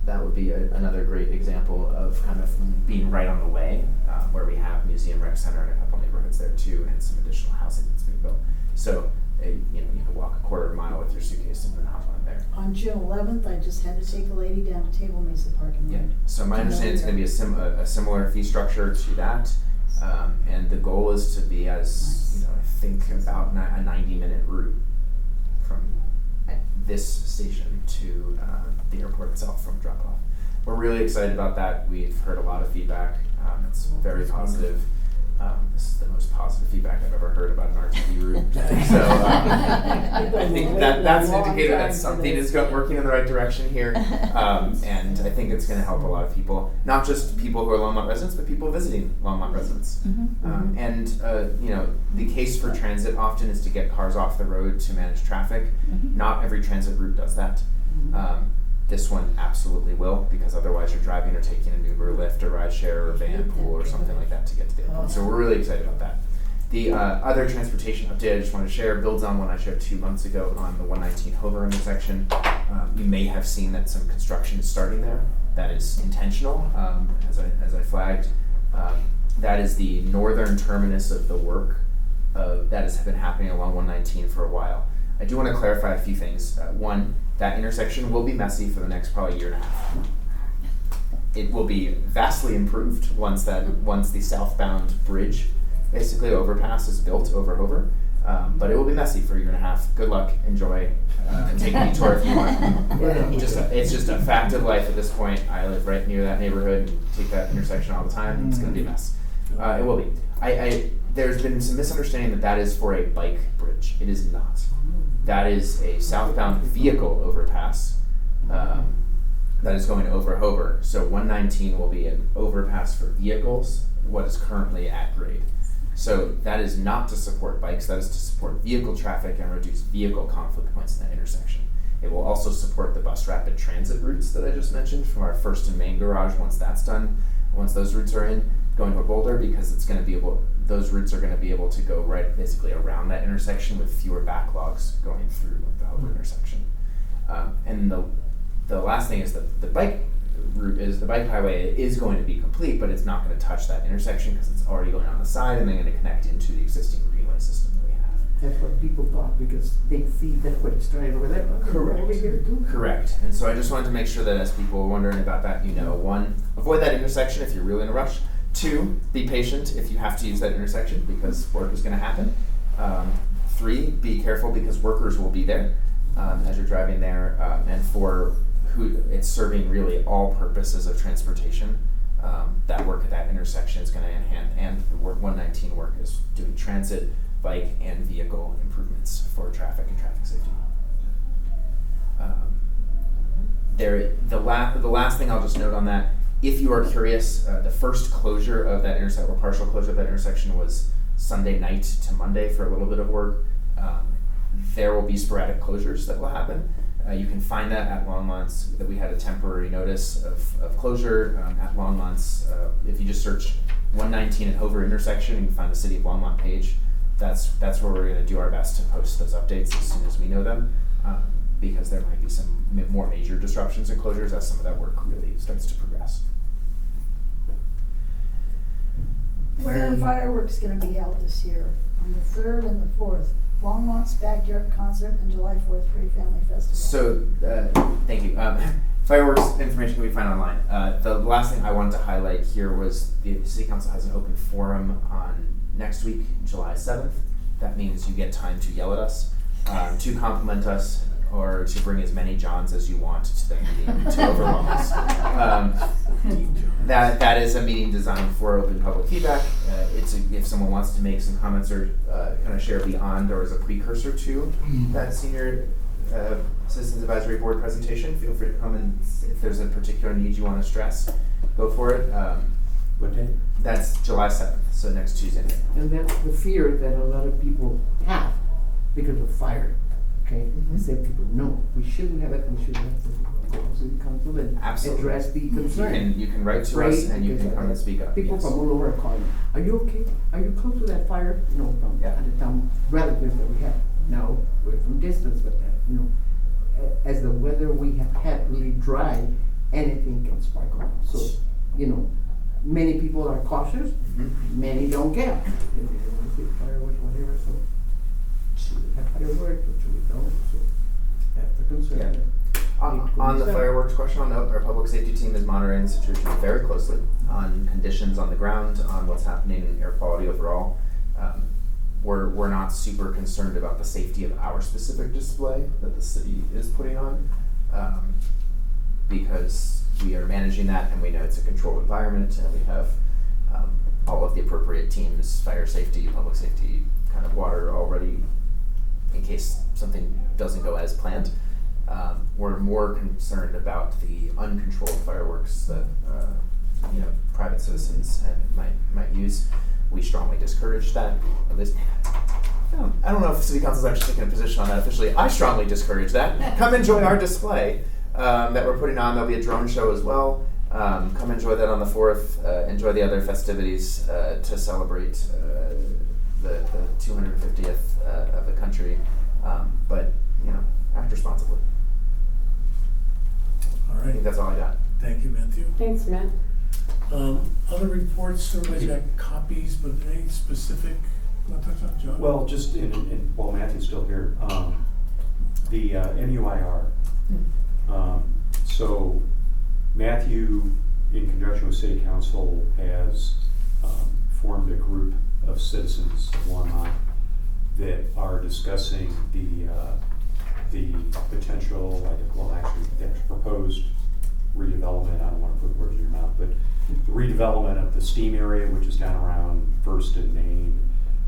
That would be another great example of kind of being right on the way, where we have Museum Rec Center and a couple neighborhoods there too, and some additional housing that's being built. So, you could walk a quarter of a mile with your suitcase and then hop on there.
On June 11th, I just had to take a lady down to Table Mesa Park and
Yeah.
ride.
So my understanding is going to be a similar fee structure to that, and the goal is to be as I think about a 90-minute route from this station to the airport itself from drop off. We're really excited about that. We've heard a lot of feedback. It's very positive. This is the most positive feedback I've ever heard about an RTV route. So I think that's an indicator that something is working in the right direction here. And I think it's going to help a lot of people, not just people who are Longmont residents, but people visiting Longmont residents. And the case for transit often is to get cars off the road to manage traffic. Not every transit route does that. This one absolutely will, because otherwise you're driving or taking an Uber, Lyft, or rideshare, or van pool, or something like that to get to the airport. So we're really excited about that. The other transportation update I just want to share builds on one I shared 2 months ago on the 119 Hover intersection. You may have seen that some construction is starting there. That is intentional, as I flagged. That is the northern terminus of the work that has been happening along 119 for a while. I do want to clarify a few things. One, that intersection will be messy for the next probably year and a half. It will be vastly improved once the southbound bridge, basically overpass, is built over Hover. But it will be messy for a year and a half. Good luck, enjoy, take a detour if you want. It's just a fact of life at this point. I live right near that neighborhood, take that intersection all the time. It's going to be a mess. It will be. There's been some misunderstanding that is for a bike bridge. It is not. That is a southbound vehicle overpass that is going over Hover. So 119 will be an overpass for vehicles, what is currently at grade. So that is not to support bikes, that is to support vehicle traffic and reduce vehicle conflict points in that intersection. It will also support the bus rapid transit routes that I just mentioned from our first and main garage once that's done, once those routes are in, going to Boulder, because it's going to be those routes are going to be able to go right basically around that intersection with fewer backlogs going through the Hover intersection. And the last thing is that the bike highway is going to be complete, but it's not going to touch that intersection because it's already going on the side and then going to connect into the existing greenway system that we have.
That's what people thought, because they see that's what it's started over there.
Correct.
Over here too.
Correct. And so I just wanted to make sure that as people are wondering about that, one, avoid that intersection if you're really in a rush. 2, be patient if you have to use that intersection because work is going to happen. 3, be careful because workers will be there as you're driving there. And 4, it's serving really all purposes of transportation. That work at that intersection is going to enhance, and the work 119 work is doing transit, bike, and vehicle improvements for traffic and traffic safety. The last thing I'll just note on that, if you are curious, the first closure of that intersection, or partial closure of that intersection, was Sunday night to Monday for a little bit of work. There will be sporadic closures that will happen. You can find that at Longmont's, that we had a temporary notice of closure at Longmont's. If you just search 119 at Hover intersection, you can find the City of Longmont page. That's where we're going to do our best to post those updates as soon as we know them, because there might be some more major disruptions and closures as some of that work really starts to progress.
Where are fireworks gonna be held this year? On the 3rd and the 4th? Longmont's Backyard Concert and July 4th Free Family Festival.
So, thank you. Fireworks information can be found online. The last thing I wanted to highlight here was the City Council has an open forum on next week, July 7th. That means you get time to yell at us, to compliment us, or to bring as many Johns as you want to the meeting to overwhelm us. That is a meeting designed for open public feedback. If someone wants to make some comments or kind of share beyond or as a precursor to that senior Citizens Advisory Board presentation, feel free to come, and if there's a particular need you want to stress, go for it.
What day?
That's July 7th, so next Tuesday night.
And that's the fear that a lot of people have because of fire. Okay, they say people, no, we shouldn't have it, we shouldn't have to go to City Council and
Absolutely.
address the concern.
You can write to us and you can come and speak up.
People
yes.
from all over are calling, are you okay? Are you close to that fire? No, from the town relatives that we have. Now, we're from distance, but as the weather we have had really dry, anything can sparkle. So, many people are cautious, many don't care. If they want to see fireworks, whatever, so should we have fireworks or should we don't? So that's the concern.
Yeah. On the fireworks question, I'll note our public safety team is monitoring the situation very closely on conditions on the ground, on what's happening in air quality overall. We're not super concerned about the safety of our specific display that the city is putting on, because we are managing that and we know it's a controlled environment and we have all of the appropriate teams, fire safety, public safety, kind of water already, in case something doesn't go as planned. We're more concerned about the uncontrolled fireworks that private citizens might use. We strongly discourage that. At least, I don't know if City Council's actually taken a position on that officially. I strongly discourage that. Come enjoy our display that we're putting on. There'll be a drone show as well. Come enjoy that on the 4th. Enjoy the other festivities to celebrate the 250th of the country. But act responsibly.
All
I think
right,
that's all I got.
thank you, Matthew.
Thanks, Matt.
Other reports, everybody's got copies, but any specific, want to touch on, John?
Well, just while Matthew's still here, the MUIR. So Matthew, in conjunction with City Council, has formed a group of citizens of Longmont that are discussing the potential, the proposed redevelopment. I don't want to put words in your mouth, but the redevelopment of the steam area, which is down around First and Main,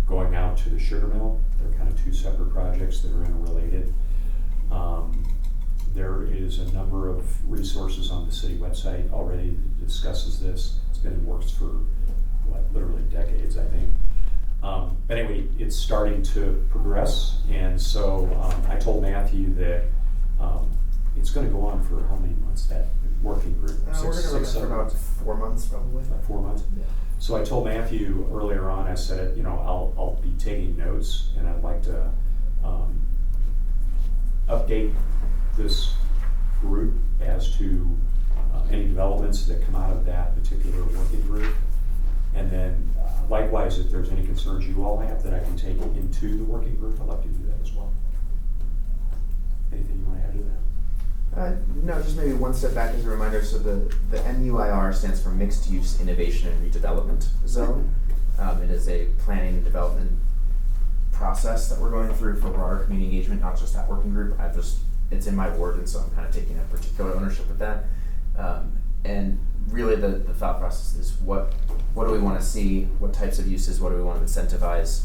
going out to the sugar mill. They're kind of two separate projects that are interrelated. There is a number of resources on the city website already that discusses this. It's been in works for literally decades, I think. But anyway, it's starting to progress, and so I told Matthew that it's going to go on for how many months, that working group?
We're going to run for about 4 months probably.
About 4 months?
Yeah.
So I told Matthew earlier on, I said, I'll be taking notes, and I'd like to update this group as to any developments that come out of that particular working group. And then likewise, if there's any concerns you all have that I can take into the working group, I'd love to do that as well. Anything you want to add to that?
No, just maybe one step back as a reminder. So the MUIR stands for Mixed Use Innovation and Redevelopment Zone. It is a planning and development process that we're going through for broader community engagement, not just that working group. It's in my ward, and so I'm kind of taking a particular ownership of that. And really the thought process is what do we want to see, what types of uses, what do we want to incentivize,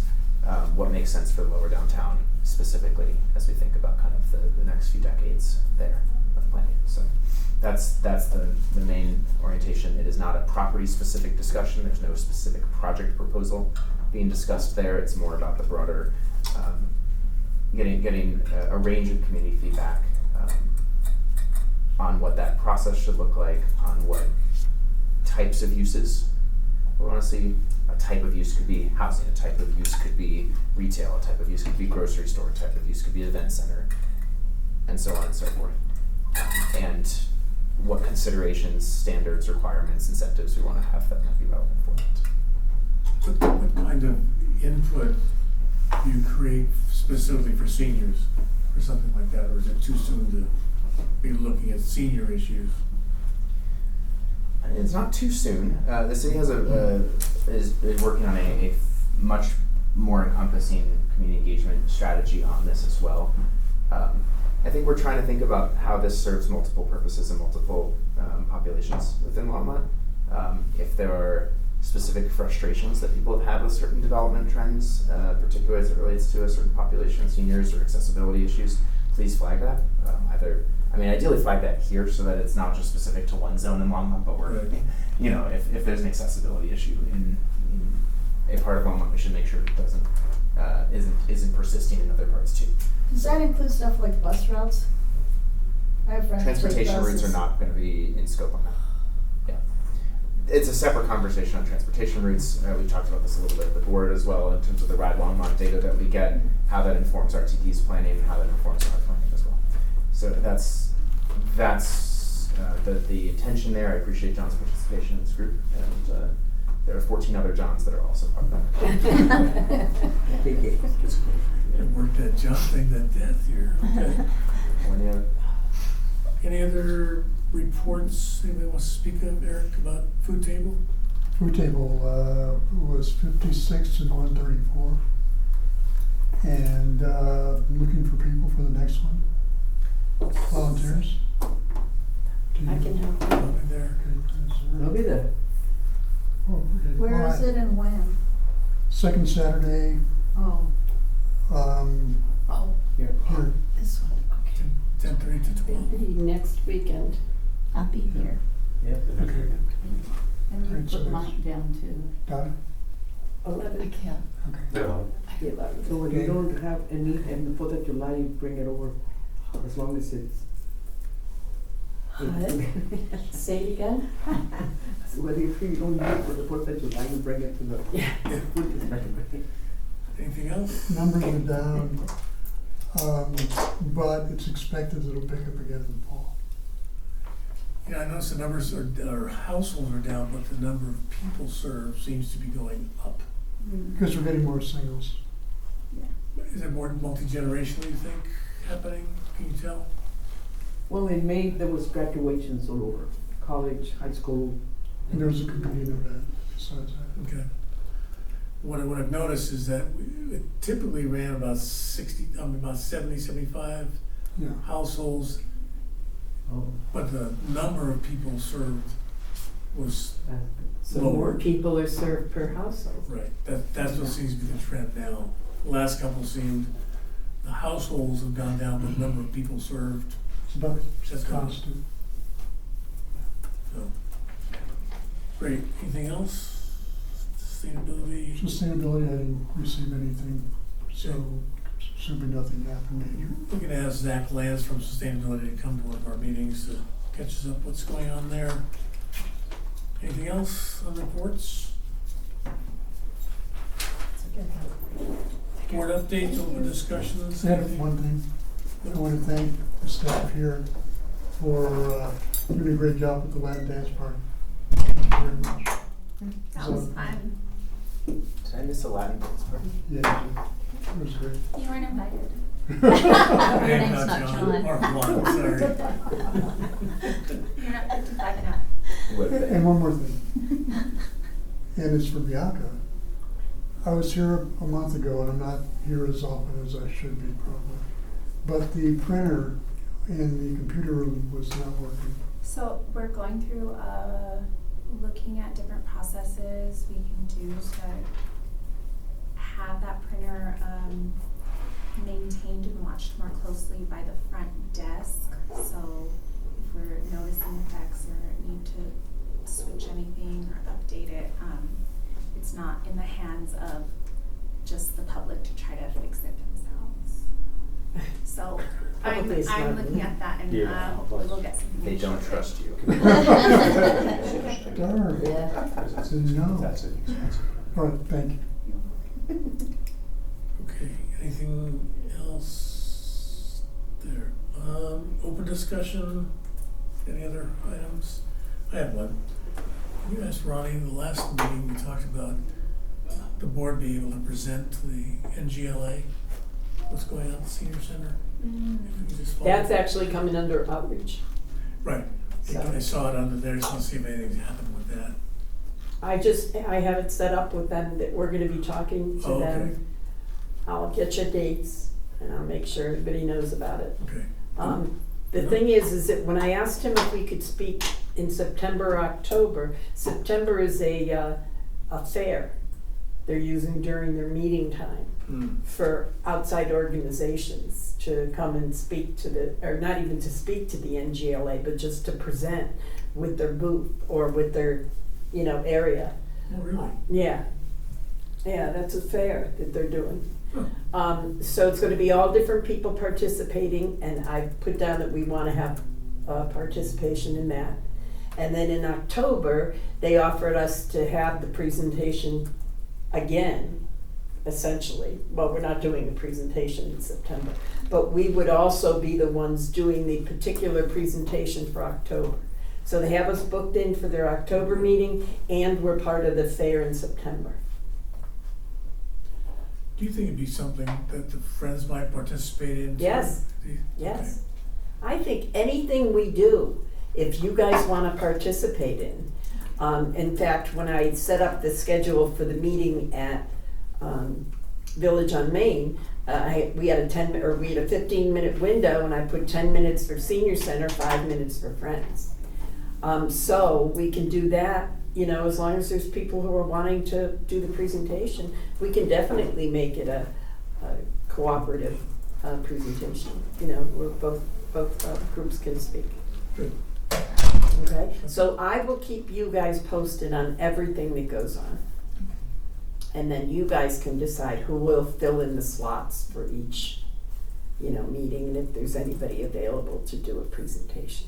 what makes sense for the lower downtown specifically as we think about kind of the next few decades there of planning. So that's the main orientation. It is not a property specific discussion. There's no specific project proposal being discussed there. It's more about the broader getting a range of community feedback on what that process should look like, on what types of uses we want to see. A type of use could be housing, a type of use could be retail, a type of use could be grocery store, a type of use could be event center, and so on and so forth. And what considerations, standards, requirements, incentives we want to have that might be relevant for it.
What kind of input do you create specifically for seniors or something like that, or is it too soon to be looking at senior issues?
It's not too soon. The city has is working on a much more encompassing community engagement strategy on this as well. I think we're trying to think about how this serves multiple purposes and multiple populations within Longmont. If there are specific frustrations that people have had with certain development trends, particularly as it relates to a certain population of seniors or accessibility issues, please flag that. Ideally flag that here so that it's not just specific to one zone in Longmont, but we're,
Right.
if there's an accessibility issue in a part of Longmont, we should make sure it doesn't, isn't persisting in other parts too.
Does that include stuff like bus routes? I have friends who take
Transportation routes are
buses.
not gonna be in scope on that. Yeah. It's a separate conversation on transportation routes. We talked about this a little bit at the board as well in terms of the Ride Longmont data that we get, how that informs RTD's planning, and how that informs our planning as well. So that's the intention there. I appreciate John's participation in this group, and there are 14 other Johns that are also part of that.
It worked that John thing to death here. Okay. Any other reports anybody wants to speak of, Eric, about food table?
Food table was 56 and 134. And looking for people for the next one. Volunteers? Do
I
you-
can help.
Over there.
Okay, is there-
I'll be there.
Oh, okay.
Where
All
is
right.
it and when?
Second Saturday,
Oh,
Oh,
here.
this one, okay.
10:30 to 12.
next weekend.
I'll be here.
Okay.
And you
Right, so
put
that's-
Mike down too.
Donna?
11.
I can't.
Okay.
The
So
11th.
when you don't have any, and the 4th of July, you bring it over, as long as it's.
Say it again?
So whether if you don't use it for the 4th of July, you bring it to the.
Yeah.
Food inspection.
Anything else?
Numbers are down, but it's expected it'll pick up again in the fall.
Yeah, I noticed the numbers our households are down, but the number of people served seems to be going up.
Because we're getting more singles.
Is it more multi-generational, you think, happening? Can you tell?
Well, in May, there was graduations all over, college, high school.
And there's a competing event besides that.
Okay. What I've noticed is that it typically ran about 70, 75
Yeah.
households,
Oh.
but the number of people served was
So
lower.
more people are served per household.
Right, that's what seems to be the trend now. The last couple seemed, the households have gone down, but the number of people served
It's about
has gone up.
constant.
So, great, anything else? Sustainability?
Sustainability, I didn't receive anything, so assuming nothing happened major.
We can ask Zach Lance from Sustainability to come to one of our meetings to catch us up what's going on there. Anything else on reports? Board updates, open discussions?
I had one thing, I want to thank the staff here for doing a great job with the Latin dance party. Thank you very much.
That was fun.
Did I miss a Latin dance party?
Yeah, it was great.
You weren't invited.
Your
name's not John.
Mark Blunt, sorry.
You're not invited enough.
And one more thing, and it's for Bianca. I was here a month ago, and I'm not here as often as I should be probably, but the printer in the computer room was not working.
So we're going through looking at different processes we can do to have that printer maintained and watched more closely by the front desk. So if we're noticing effects or need to switch anything or update it, it's not in the hands of just the public to try to fix it themselves. So
Probably it's
I'm
not-
looking at that and
Yeah.
hopefully we'll get something.
They don't
shortly.
trust you.
Darn.
Yeah.
Didn't know.
That's an expensive.
All right, thank you.
Okay, anything else there? Open discussion, any other items? I have one. You asked Ronnie, in the last meeting, we talked about the board being able to present to the NGLA, what's going on at the senior center. If we could just follow-
That's actually coming under outreach.
Right,
So-
I saw it under there, so I'll see if anything's happened with that.
I have it set up with them that we're gonna be talking to
Oh, okay.
them. I'll get you dates and I'll make sure everybody knows about it.
Okay,
The thing is that when I asked him if we could speak in September or October, September is a fair they're using during their meeting time for outside organizations to come and speak to or not even to speak to the NGLA, but just to present with their booth or with their, area.
oh, really?
Yeah, that's a fair that they're doing. So it's gonna be all different people participating, and I've put down that we wanna have participation in that. And then in October, they offered us to have the presentation again, essentially. Well, we're not doing a presentation in September, but we would also be the ones doing the particular presentation for October. So they have us booked in for their October meeting, and we're part of the fair in September.
Do you think it'd be something that the Friends might participate in? too?
Yes.
Do you-
Yes. I think anything we do, if you guys wanna participate in fact, when I set up the schedule for the meeting at, Village on Main, we had a 15-minute window, and I put 10 minutes for Senior Center, 5 minutes for Friends. So we can do that, you know, as long as there's people who are wanting to do the presentation, we can definitely make it a cooperative presentation, you know, where both groups can speak.
Good.
Okay, so I will keep you guys posted on everything that goes on. And then you guys can decide who will fill in the slots for each, you know, meeting, and if there's anybody available to do a presentation.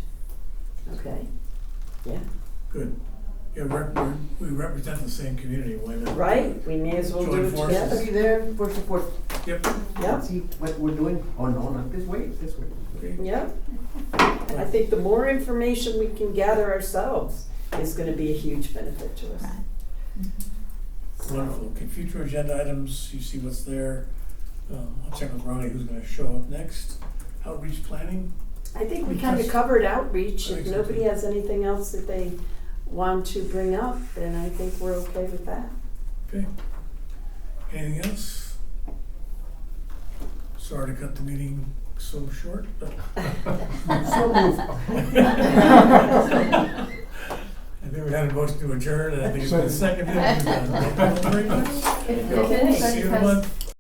Okay? Yeah,
Good. Yeah, we represent the same community, why not?
right? We may as well do
Join
it
forces.
together.
Be there for support.
Yep.
Yep.
See what we're doing. Oh, no, not this way, this way.
Okay.
Yep. I think the more information we can gather ourselves is gonna be a huge benefit to us.
Wonderful. Okay, future agenda items, you see what's there. I'll check with Ronnie who's gonna show up next. Outreach planning?
I think we kind of covered outreach.
I
If
think so,
nobody
too.
has anything else that they want to bring up, then I think we're okay with that.
Okay. Anything else? Sorry to cut the meeting so short, but
So moved.
I think we had a motion to adjourn, and I think it's been seconded. Thank you all very much.
If anybody
See you in a
has
month.